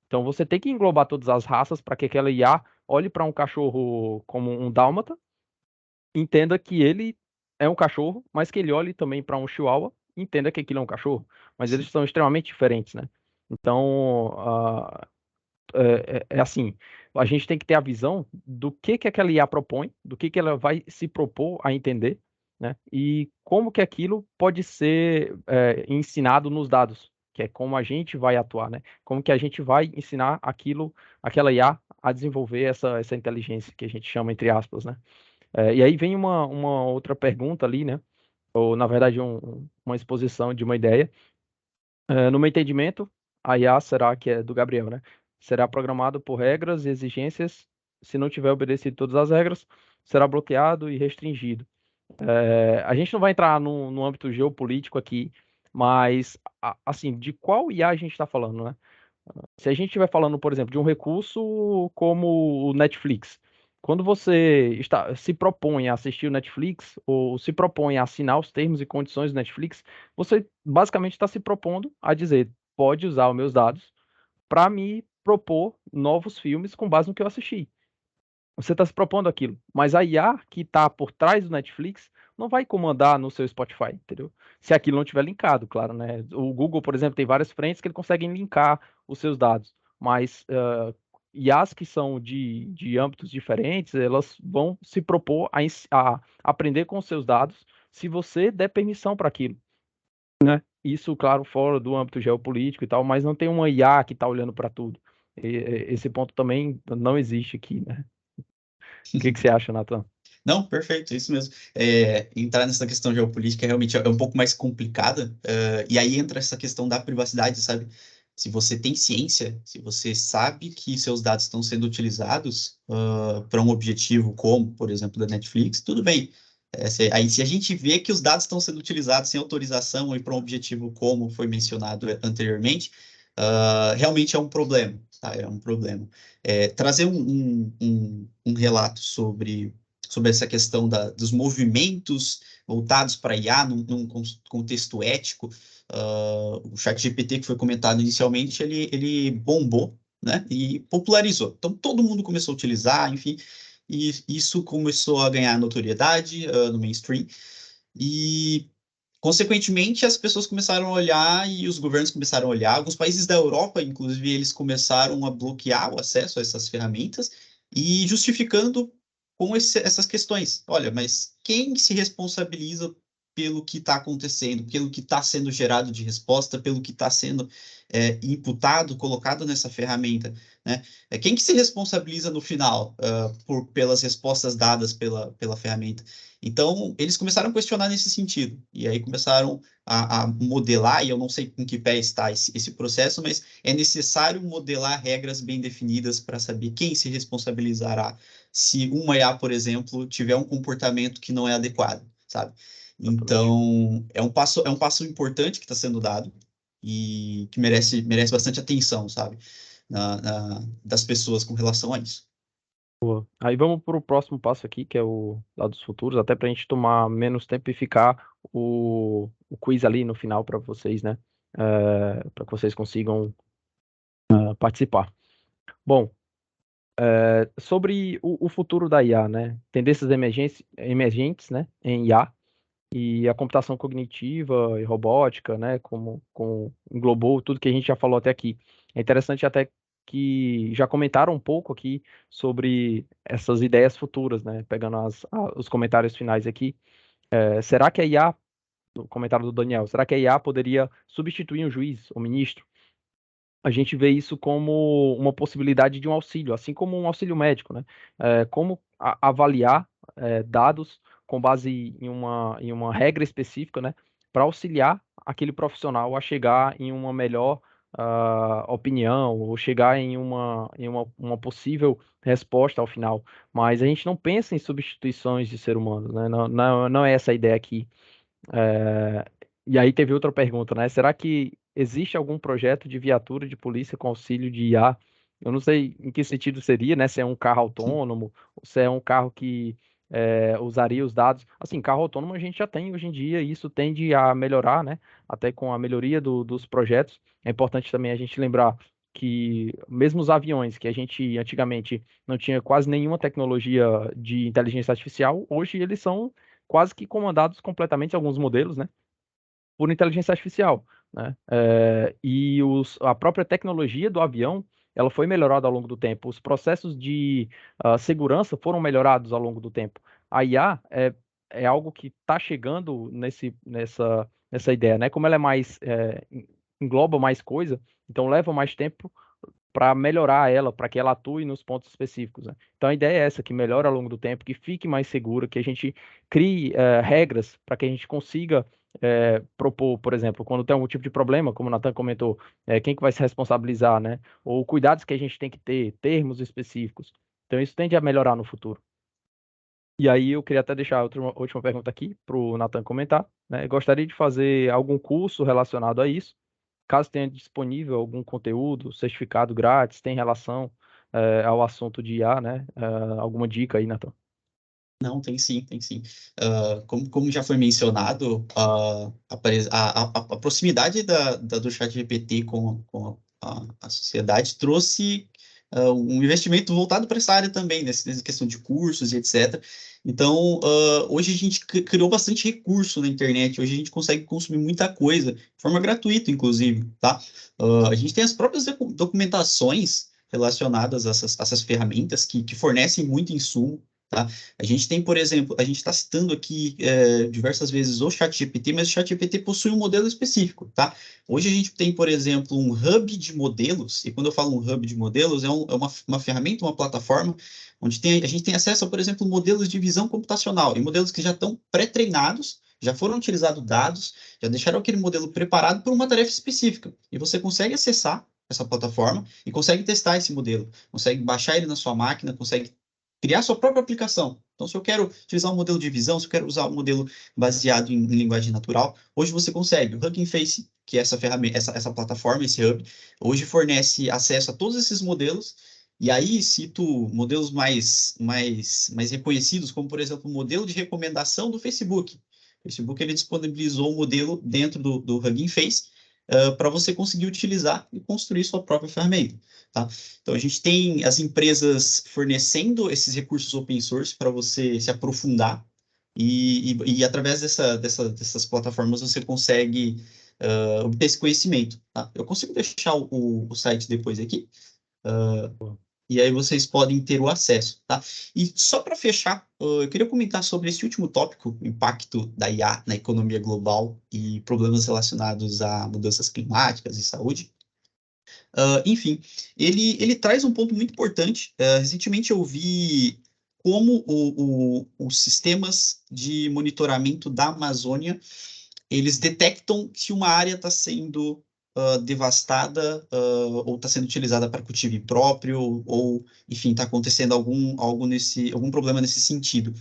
Então você tem que englobar todas as raças para que aquela IA olhe para um cachorro como um dálmata, entenda que ele é um cachorro, mas que ele olhe também para um chihuahua, e entenda que aquilo é um cachorro. Mas eles são extremamente diferentes, né? Então, é assim, a gente tem que ter a visão do que aquela IA propõe, do que ela vai se propor a entender, né? E como que aquilo pode ser ensinado nos dados, que é como a gente vai atuar, né? Como que a gente vai ensinar aquela IA a desenvolver essa inteligência que a gente chama entre aspas, né? E aí vem uma outra pergunta ali, né? Ou na verdade uma exposição de uma ideia. No meu entendimento, a IA será que é do Gabriel, né? Será programado por regras e exigências. Se não tiver obedecido todas as regras, será bloqueado e restringido. A gente não vai entrar no âmbito geopolítico aqui, mas assim, de qual IA a gente está falando, né? Se a gente estiver falando, por exemplo, de um recurso como o Netflix, quando você se propõe a assistir o Netflix ou se propõe a assinar os termos e condições do Netflix, você basicamente está se propondo a dizer, pode usar os meus dados para me propor novos filmes com base no que eu assisti. Você está se propondo aquilo, mas a IA que está por trás do Netflix não vai comandar no seu Spotify, entendeu? Se aquilo não tiver linkado, claro, né? O Google, por exemplo, tem várias frentes que ele consegue linkar os seus dados, mas IAs que são de âmbitos diferentes, elas vão se propor a aprender com os seus dados se você der permissão para aquilo, né? Isso, claro, fora do âmbito geopolítico e tal, mas não tem uma IA que está olhando para tudo. Esse ponto também não existe aqui, né? O que você acha, Nathan? Não, perfeito, isso mesmo. Entrar nessa questão geopolítica realmente é um pouco mais complicada, e aí entra essa questão da privacidade, sabe? Se você tem ciência, se você sabe que seus dados estão sendo utilizados para um objetivo como, por exemplo, da Netflix, tudo bem. Se a gente vê que os dados estão sendo utilizados sem autorização e para um objetivo como foi mencionado anteriormente, realmente é um problema, tá? É um problema. Trazer um relato sobre essa questão dos movimentos voltados para IA num contexto ético. O ChatGPT que foi comentado inicialmente, ele bombou, né, e popularizou. Então, todo mundo começou a utilizar, enfim, e isso começou a ganhar notoriedade no mainstream, e consequentemente, as pessoas começaram a olhar e os governos começaram a olhar. Alguns países da Europa, inclusive, eles começaram a bloquear o acesso a essas ferramentas e justificando com essas questões. Olha, mas quem se responsabiliza pelo que está acontecendo, pelo que está sendo gerado de resposta, pelo que está sendo imputado, colocado nessa ferramenta, né? Quem que se responsabiliza no final pelas respostas dadas pela ferramenta? Então, eles começaram a questionar nesse sentido, e aí começaram a modelar, e eu não sei em que pé está esse processo, mas é necessário modelar regras bem definidas para saber quem se responsabilizará se uma IA, por exemplo, tiver um comportamento que não é adequado, sabe? Então, é um passo importante que está sendo dado e que merece bastante atenção, sabe? Das pessoas com relação a isso. Aí vamos para o próximo passo aqui, que é o dados futuros, até para a gente tomar menos tempo e ficar o quiz ali no final para vocês, né? Para que vocês consigam participar. Bom, sobre o futuro da IA, né? Tendências emergentes, né, em IA e a computação cognitiva e robótica, né? Como englobou tudo que a gente já falou até aqui. É interessante até que já comentaram um pouco aqui sobre essas ideias futuras, né? Pegando os comentários finais aqui. Será que a IA, o comentário do Daniel, será que a IA poderia substituir um juiz, um ministro? A gente vê isso como uma possibilidade de um auxílio, assim como um auxílio médico, né? Como avaliar dados com base em uma regra específica, né? Para auxiliar aquele profissional a chegar em uma melhor opinião ou chegar em uma possível resposta ao final. Mas a gente não pensa em substituições de ser humano, né? Não é essa a ideia aqui. É, E aí teve outra pergunta, né? Será que existe algum projeto de viatura de polícia com auxílio de IA? Eu não sei em que sentido seria, né? Se é um carro autônomo, ou se é um carro que usaria os dados. Assim, carro autônomo a gente já tem hoje em dia e isso tende a melhorar, né? Até com a melhoria dos projetos. É importante também a gente lembrar que mesmo os aviões, que a gente antigamente não tinha quase nenhuma tecnologia de inteligência artificial, hoje eles são quase que comandados completamente, alguns modelos, né, por inteligência artificial, né? A própria tecnologia do avião, ela foi melhorada ao longo do tempo. Os processos de segurança foram melhorados ao longo do tempo. A IA é algo que está chegando nessa ideia, né? Como ela engloba mais coisa, então leva mais tempo para melhorar ela, para que ela atue nos pontos específicos, né? Então a ideia é essa, que melhore ao longo do tempo, que fique mais segura, que a gente crie regras para que a gente consiga propor, por exemplo, quando tem algum tipo de problema, como o Nathan comentou, quem que vai se responsabilizar, né? Ou cuidados que a gente tem que ter, termos específicos. Então isso tende a melhorar no futuro. E aí eu queria até deixar outra última pergunta aqui para o Nathan comentar, né? Gostaria de fazer algum curso relacionado a isso. Caso tenha disponível algum conteúdo, certificado grátis, tem relação ao assunto de IA, né? Alguma dica aí, Nathan? Não, tem sim, tem sim. Como já foi mencionado, a proximidade do ChatGPT com a sociedade trouxe um investimento voltado para essa área também, nessa questão de cursos e etc. Então, hoje a gente criou bastante recurso na internet, hoje a gente consegue consumir muita coisa, de forma gratuita, inclusive, tá? A gente tem as próprias documentações relacionadas a essas ferramentas que fornecem muito insumo, tá? A gente tem, por exemplo, a gente está citando aqui diversas vezes o ChatGPT, mas o ChatGPT possui um modelo específico, tá? Hoje a gente tem, por exemplo, um hub de modelos, e quando eu falo um hub de modelos, é uma ferramenta, uma plataforma, onde a gente tem acesso a, por exemplo, modelos de visão computacional, e modelos que já estão pré-treinados, já foram utilizados dados, já deixaram aquele modelo preparado para uma tarefa específica, e você consegue acessar essa plataforma e consegue testar esse modelo, consegue baixar ele na sua máquina, consegue criar sua própria aplicação. Então, se eu quero utilizar um modelo de visão, se eu quero usar um modelo baseado em linguagem natural, hoje você consegue. O Hugging Face, que é essa ferramenta, essa plataforma, esse hub, hoje fornece acesso a todos esses modelos. E aí cito modelos mais reconhecidos, como, por exemplo, o modelo de recomendação do Facebook. O Facebook ele disponibilizou o modelo dentro do Hugging Face para você conseguir utilizar e construir sua própria ferramenta, tá? Então, a gente tem as empresas fornecendo esses recursos open source para você se aprofundar e através dessas plataformas você consegue obter esse conhecimento, tá? Eu consigo deixar o site depois aqui. e aí vocês podem ter o acesso, tá? E só para fechar, eu queria comentar sobre esse último tópico, o impacto da IA na economia global e problemas relacionados a mudanças climáticas e saúde. Enfim, ele traz um ponto muito importante. Recentemente eu vi como os sistemas de monitoramento da Amazônia, eles detectam que uma área está sendo devastada ou está sendo utilizada para cultivo próprio, ou, enfim, está acontecendo algum problema nesse sentido.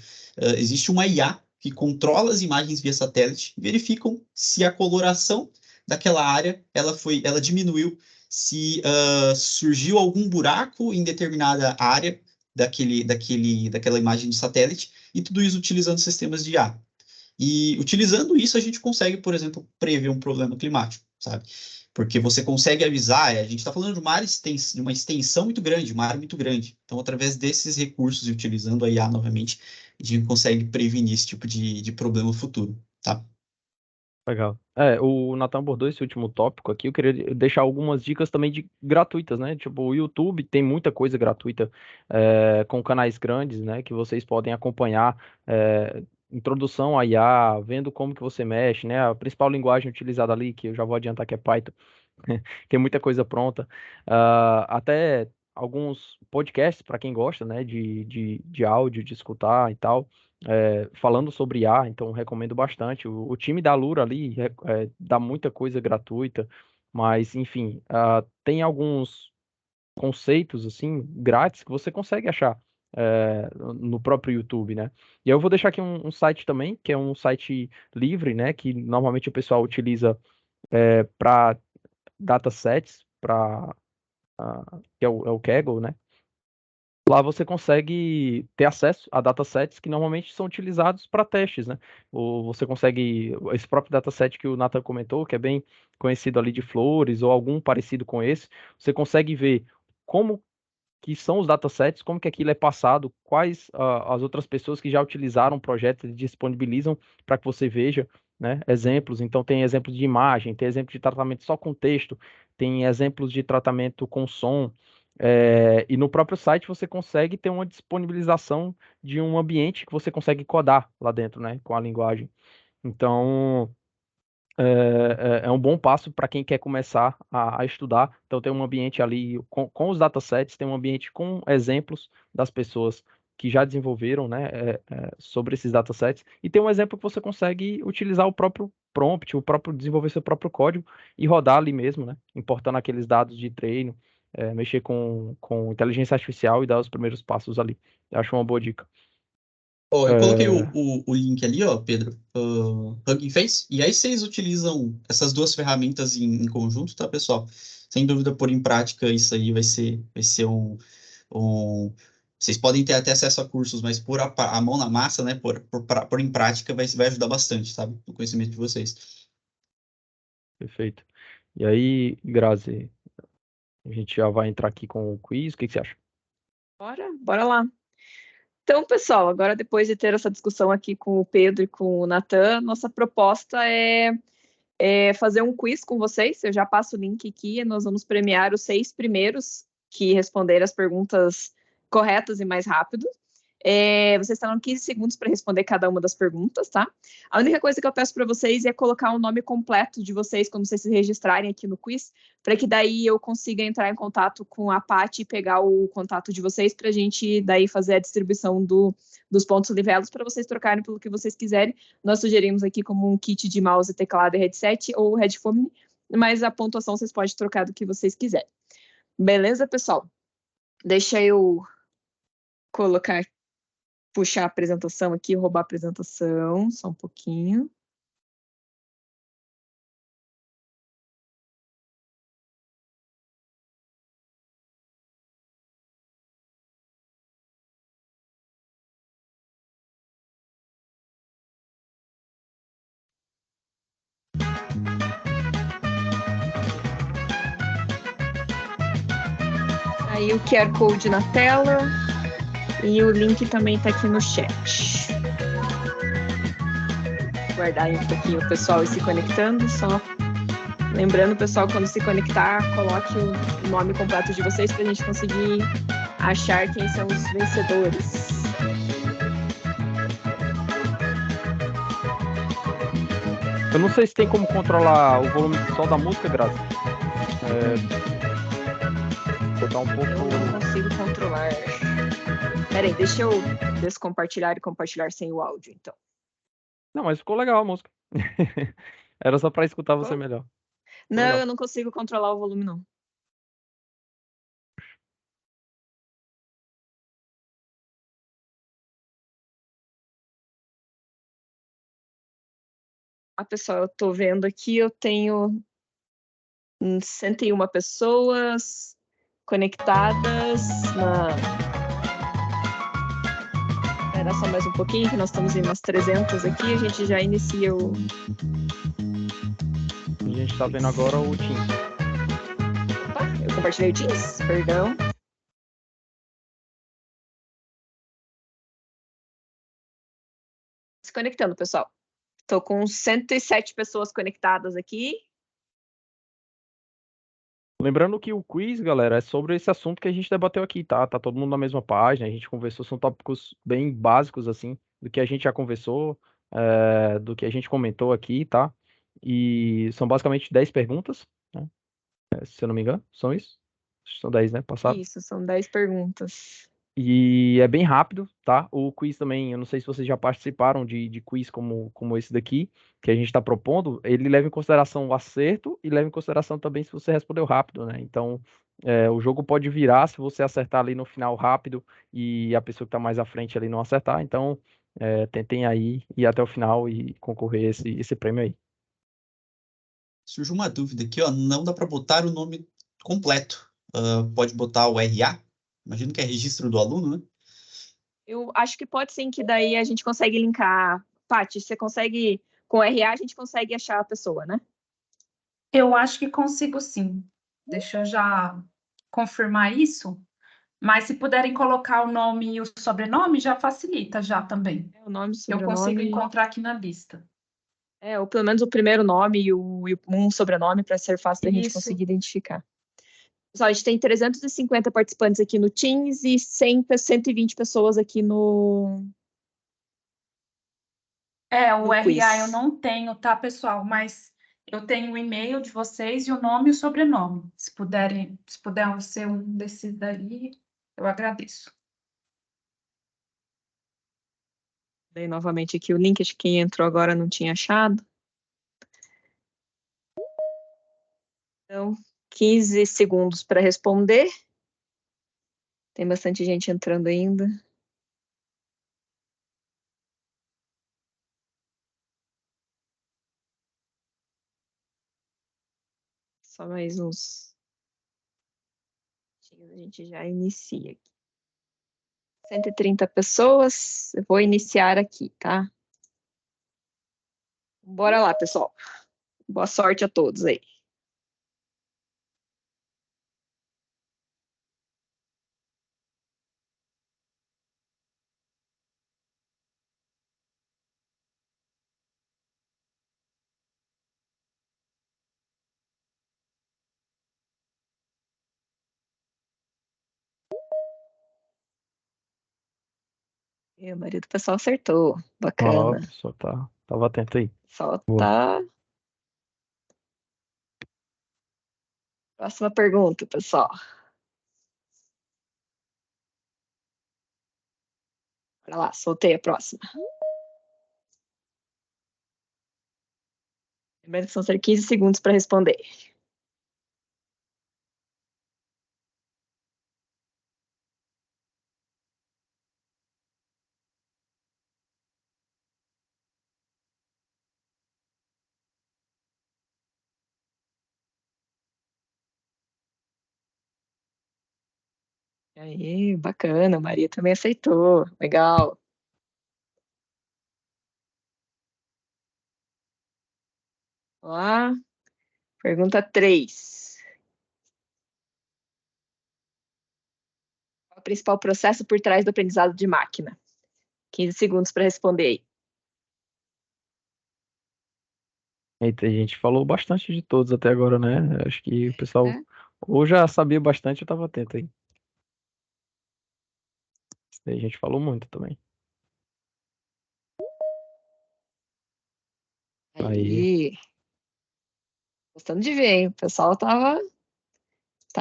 Existe uma IA que controla as imagens via satélite, verificam se a coloração daquela área ela diminuiu, se surgiu algum buraco em determinada área daquela imagem de satélite, e tudo isso utilizando sistemas de IA. E utilizando isso, a gente consegue, por exemplo, prever um problema climático, sabe? Porque você consegue avisar, a gente está falando de uma extensão muito grande, uma área muito grande. Então, através desses recursos e utilizando a IA novamente, a gente consegue prevenir esse tipo de problema futuro, tá? Legal. O Nathan abordou esse último tópico aqui. Eu queria deixar algumas dicas também gratuitas, né? Tipo, o YouTube tem muita coisa gratuita com canais grandes, né? Que vocês podem acompanhar. Introdução a IA, vendo como que você mexe, né? A principal linguagem utilizada ali, que eu já vou adiantar que é Python. Tem muita coisa pronta. Até alguns podcasts para quem gosta, né? De áudio, de escutar e tal. Falando sobre IA, então recomendo bastante. O time da Lura ali dá muita coisa gratuita, mas enfim, tem alguns conceitos assim grátis que você consegue achar no próprio YouTube, né? E eu vou deixar aqui um site também, que é um site livre, né? Que normalmente o pessoal utiliza para datasets, que é o Kaggle, né? Lá você consegue ter acesso a datasets que normalmente são utilizados para testes, né? Ou você consegue, esse próprio dataset que o Nathan comentou, que é bem conhecido ali de flores, ou algum parecido com esse, você consegue ver como que são os datasets, como que aquilo é passado, quais as outras pessoas que já utilizaram o projeto e disponibilizam para que você veja, né, exemplos. Então tem exemplos de imagem, tem exemplos de tratamento só com texto, tem exemplos de tratamento com som, e no próprio site você consegue ter uma disponibilização de um ambiente que você consegue codar lá dentro, né, com a linguagem. Então é um bom passo para quem quer começar a estudar. Então, tem um ambiente ali com os datasets, tem um ambiente com exemplos das pessoas que já desenvolveram, né, sobre esses datasets, e tem um exemplo que você consegue utilizar o próprio prompt, desenvolver seu próprio código e rodar ali mesmo, né, importando aqueles dados de treino, mexer com inteligência artificial e dar os primeiros passos ali. Eu acho uma boa dica. Eu coloquei o link ali, ó, Pedro, Hugging Face, e aí vocês utilizam essas duas ferramentas em conjunto, tá, pessoal? Sem dúvida, pôr em prática isso aí vai ser vocês podem ter até acesso a cursos, mas pôr a mão na massa, né, pôr em prática vai ajudar bastante, sabe, no conhecimento de vocês. Perfeito. E aí, Grazi, a gente já vai entrar aqui com o quiz, o que você acha? Bora lá. Então, pessoal, agora depois de ter essa discussão aqui com o Pedro e com o Nathan, nossa proposta é fazer um quiz com vocês. Eu já passo o link aqui, nós vamos premiar os 6 primeiros que responderem as perguntas corretas e mais rápido. Vocês terão 15 segundos para responder cada uma das perguntas, tá? A única coisa que eu peço para vocês é colocar o nome completo de vocês quando vocês se registrarem aqui no quiz, para que daí eu consiga entrar em contato com a Paty e pegar o contato de vocês para a gente daí fazer a distribuição dos pontos livelos para vocês trocarem pelo que vocês quiserem. Nós sugerimos aqui como um kit de mouse, teclado e headset ou headphone, mas a pontuação vocês podem trocar do que vocês quiserem. Beleza, pessoal? Deixa eu puxar a apresentação aqui, roubar a apresentação, só um pouquinho. Aí o QR Code na tela. E o link também está aqui no chat. Vou guardar aí um pouquinho o pessoal se conectando, só lembrando, pessoal, quando se conectar, coloque o nome completo de vocês para a gente conseguir achar quem são os vencedores. Eu não sei se tem como controlar o volume só da música, Graça. Botar um Eu pouco. não consigo controlar. Peraí, deixa eu descompartilhar e compartilhar sem o áudio, então. Não, mas ficou legal a música. Era só pra escutar você Ficou? melhor. Não, legal. eu não consigo controlar o volume, não. Pessoal, eu tô vendo aqui, eu tenho 101 pessoas conectadas na... Espera só mais um pouquinho, que nós estamos em umas 300 aqui, a gente já inicia o... A gente tá vendo agora o Teams. Opa, eu compartilhei o Teams, perdão. Se conectando, pessoal. Tô com 107 pessoas conectadas aqui. Lembrando que o quiz, galera, é sobre esse assunto que a gente debateu aqui, tá? Tá todo mundo na mesma página, a gente conversou, são tópicos bem básicos, assim, do que a gente já conversou, do que a gente comentou aqui, tá? E são basicamente 10 perguntas, né? Se eu não me engano, são isso? São 10, né? Passaram. Isso, são 10 perguntas. E é bem rápido, tá? O quiz também, eu não sei se vocês já participaram de quiz como esse daqui, que a gente está propondo, ele leva em consideração o acerto e leva em consideração também se você respondeu rápido, né? Então, o jogo pode virar se você acertar ali no final rápido e a pessoa que está mais à frente ali não acertar. Então, tentem aí ir até o final e concorrer esse prêmio aí. Surge uma dúvida aqui, ó. Não dá para botar o nome completo. Pode botar o RA? Imagino que é registro do aluno, né? Eu acho que pode sim, que daí a gente consegue linkar. Paty, você consegue, com o RA, a gente consegue achar a pessoa, né? Eu acho que consigo sim. Deixa eu já confirmar isso. Mas se puderem colocar o nome e o sobrenome, já facilita já também. O nome, Eu consigo sobrenome. encontrar aqui na lista. Ou pelo menos o primeiro nome e um sobrenome para ser fácil da gente Isso. conseguir identificar. Pessoal, a gente tem 350 participantes aqui no Teams e 120 pessoas aqui no O no RA quiz. eu não tenho, tá, pessoal? Mas eu tenho o e-mail de vocês e o nome e o sobrenome. Se puder ser um desses daí, eu agradeço. Daí, novamente, aqui o link, acho que quem entrou agora não tinha achado. Então, 15 segundos para responder. Tem bastante gente entrando ainda. Só mais uns. A gente já inicia aqui. 130 pessoas. Eu vou iniciar aqui, tá? Bora lá, pessoal. Boa sorte a todos aí. A maioria do pessoal acertou. Ó, Bacana. a pessoa tava atento aí. Só Boa. tá. Próxima pergunta, pessoal. Bora lá, soltei a próxima. Lembrando que são 15 segundos para responder. Aí, bacana, a Maria também aceitou. Legal. Vamos lá. Pergunta 3. Qual é o principal processo por trás do aprendizado de máquina? 15 segundos para responder aí. Eita, a gente falou bastante de todos até agora, né? Acho que o pessoal ou já sabia bastante ou estava atento aí. A gente falou muito também. Aí, Aí. Gostando de ver, hein? O pessoal tá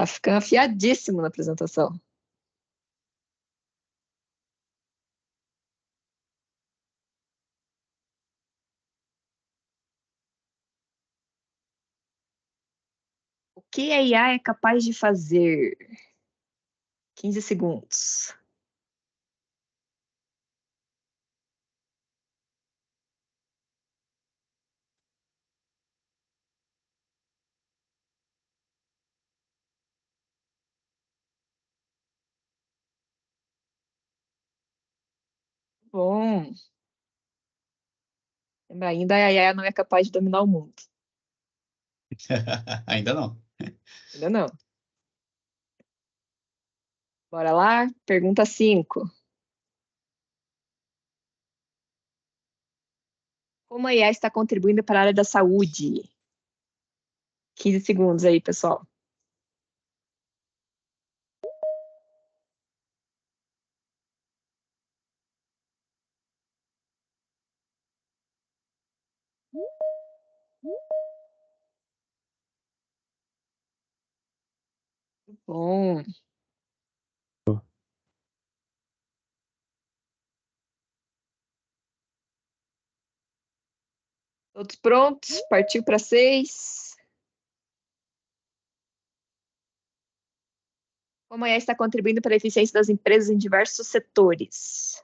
ficando afiadíssimo na apresentação. O que a IA é capaz de fazer? 15 segundos. Bom. Ainda a IA não é capaz de dominar o mundo. Ainda não. Ainda não. Bora lá? Pergunta 5. Como a IA está contribuindo para a área da saúde? 15 segundos aí, pessoal. Bom. Todos prontos? Partiu para 6. Como a IA está contribuindo para a eficiência das empresas em diversos setores?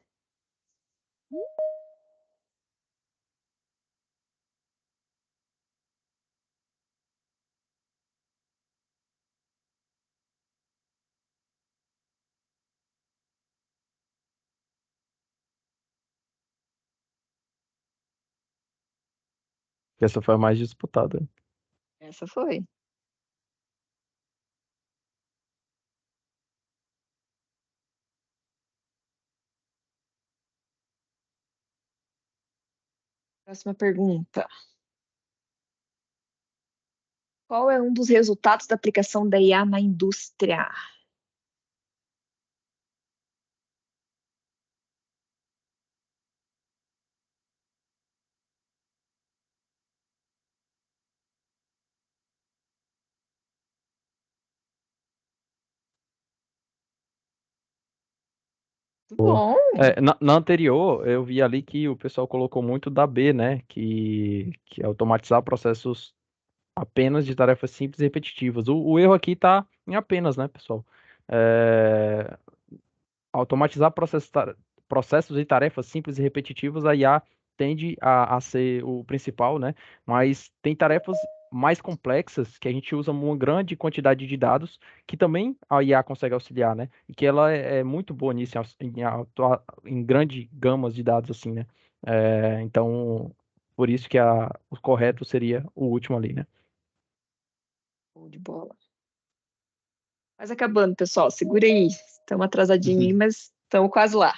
essa foi a mais disputada. Essa foi. Próxima pergunta. Qual é um dos resultados da aplicação da IA na indústria? Muito bom. Na anterior, eu vi ali que o pessoal colocou muito da B, né? Que é automatizar processos apenas de tarefas simples e repetitivas. O erro aqui está em apenas, né, pessoal? É, automatizar processos e tarefas simples e repetitivas, a IA tende a ser o principal, né? Mas tem tarefas mais complexas que a gente usa uma grande quantidade de dados que também a IA consegue auxiliar, né? E que ela é muito boa nisso, em grande gamas de dados, assim, né? Então, por isso que o correto seria o último ali, né? Show de bola. Quase acabando, pessoal. Segura aí. Estamos atrasadinhos aí, mas estamos quase lá.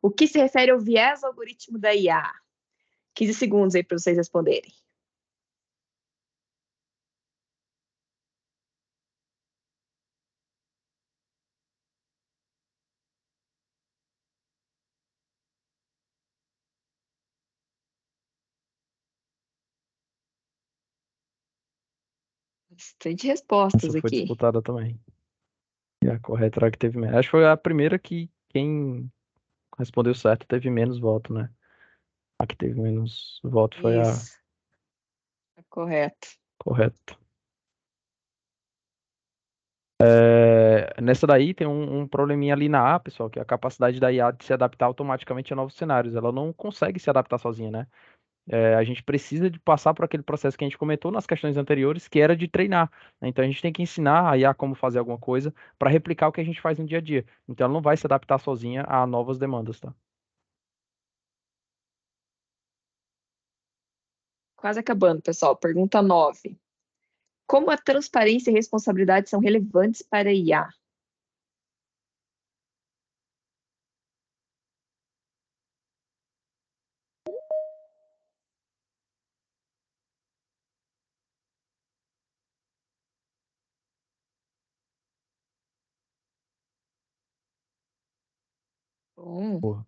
O que se refere ao viés algoritmo da IA? 15 segundos aí para vocês responderem. Bastante respostas Essa foi aqui. disputada também. E a correta era a que teve menos. Acho que foi a primeira que quem respondeu certo teve menos voto, né? A que teve menos voto foi a Isso. Tá correto. correta. Nessa daí tem um probleminha ali na A, pessoal, que é a capacidade da IA de se adaptar automaticamente a novos cenários. Ela não consegue se adaptar sozinha, né? A gente precisa de passar por aquele processo que a gente comentou nas questões anteriores, que era de treinar, né? Então a gente tem que ensinar a IA como fazer alguma coisa para replicar o que a gente faz no dia a dia. Então ela não vai se adaptar sozinha a novas demandas, tá? Quase acabando, pessoal. Pergunta 9. Como a transparência e responsabilidade são relevantes para a IA? Bom. Porra.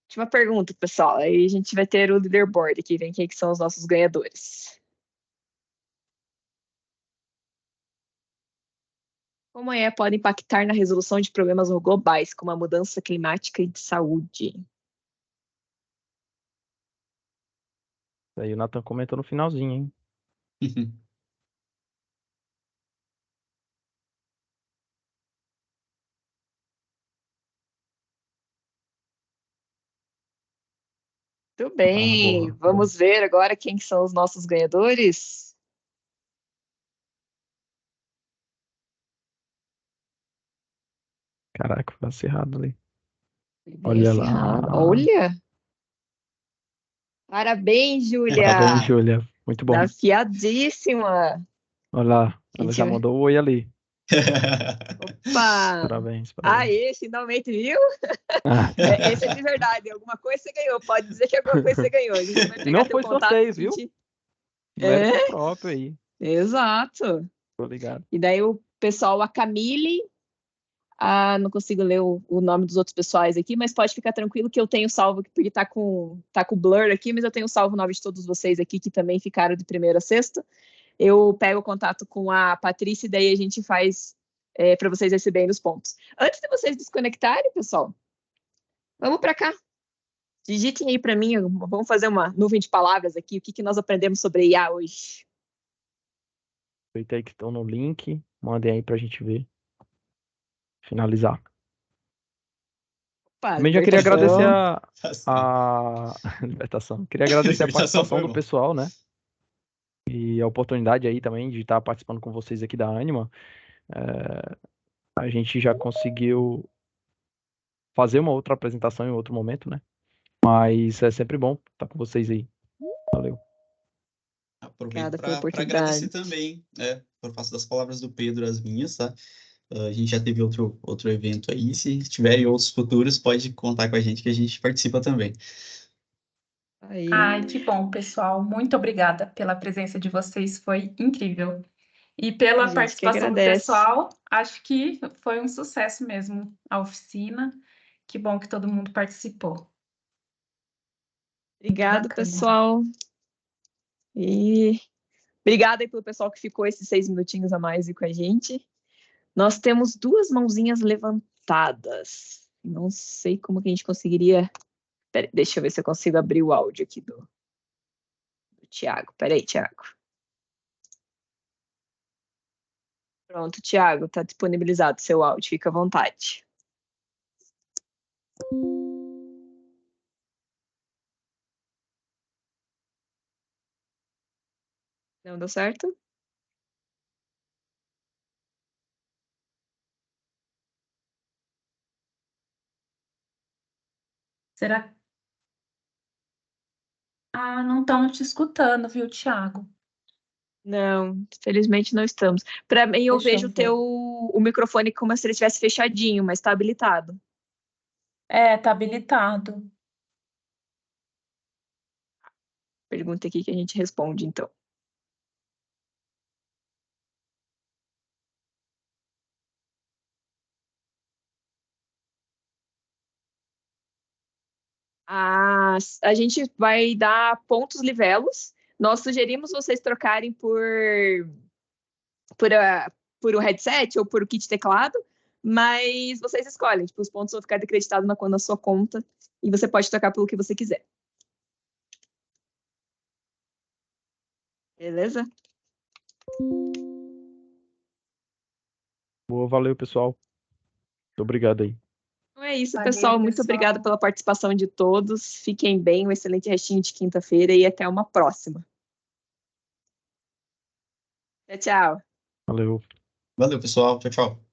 Última pergunta, pessoal. Aí a gente vai ter o leaderboard aqui, vem quem que são os nossos ganhadores. Como a EA pode impactar na resolução de problemas globais, como a mudança climática e de saúde? Isso aí o Nathan comentou no finalzinho, hein? Muito bem, boa. vamos ver agora quem são os nossos ganhadores. Caraca, foi acirrado ali. Foi bem Olha acirrado. lá. Olha! Parabéns, Parabéns, Júlia! Júlia. Muito bom. Desafiadíssima! Olha lá, A ela gente já vai- mandou o oi ali. Opa! Parabéns, parabéns. Aê, finalmente, viu? Ah, Esse é de verdade. Alguma coisa você ganhou. Pode dizer que alguma coisa você ganhou. A gente vai e pegar não teu foi contato. sorteio, viu? Mérito próprio aí. Exato. Tô ligado. E daí o pessoal, a Camille, não consigo ler o nome dos outros pessoais aqui, mas pode ficar tranquilo que eu tenho salvo, porque tá com blur aqui, mas eu tenho salvo o nome de todos vocês aqui que também ficaram de primeira a sexta. Eu pego o contato com a Patrícia e daí a gente faz para vocês receberem os pontos. Antes de vocês desconectarem, pessoal, vamos para cá. Digitem aí para mim, vamos fazer uma nuvem de palavras aqui, o que nós aprendemos sobre IA hoje. Aproveita aí que estão no link, mandem aí pra gente ver. Finalizar. Opa, Também já queria libertação. agradecer a libertação. Queria agradecer a Libertação participação foi do bom. pessoal, né? E a oportunidade aí também de estar participando com vocês aqui da Anima. A gente já conseguiu fazer uma outra apresentação em outro momento, né? Mas é sempre bom estar com vocês aí. Valeu. Aproveito Obrigada pela para agradecer oportunidade. também, por face das palavras do Pedro, as minhas, tá? A gente já teve outro evento aí. Se tiverem outros futuros, pode contar com a gente que a gente participa também. Aí. Ai, que bom, pessoal. Muito obrigada pela presença de vocês, foi incrível. E A pela gente que participação do agradece. pessoal, acho que foi um sucesso mesmo a oficina. Que bom que todo mundo participou. Obrigado, Bacana. pessoal. E obrigada aí pelo pessoal que ficou esses 6 minutinhos a mais aí com a gente. Nós temos 2 mãozinhas levantadas. Não sei como que a gente conseguiria. Pera, deixa eu ver se eu consigo abrir o áudio aqui do Tiago. Peraí, Tiago. Pronto, Tiago, está disponibilizado seu áudio. Fica à vontade. Não deu certo? Será? Ah, não estão te escutando, viu, Thiago? Não, felizmente não estamos. Para mim, eu Deixa eu vejo ver. o microfone como se ele estivesse fechadinho, mas está habilitado. É, tá habilitado. Pergunta aqui que a gente responde, então. A gente vai dar pontos livelos. Nós sugerimos vocês trocarem por o headset ou por o kit teclado, mas vocês escolhem. Tipo, os pontos vão ficar acreditados na sua conta e você pode trocar pelo que você quiser. Beleza? Boa, valeu, pessoal. Muito obrigado aí. Então é isso, Valeu, pessoal. Muito pessoal. obrigada pela participação de todos. Fiquem bem, um excelente restinho de quinta-feira e até uma próxima. Tchau, tchau. Valeu. Valeu, pessoal. Tchau, tchau.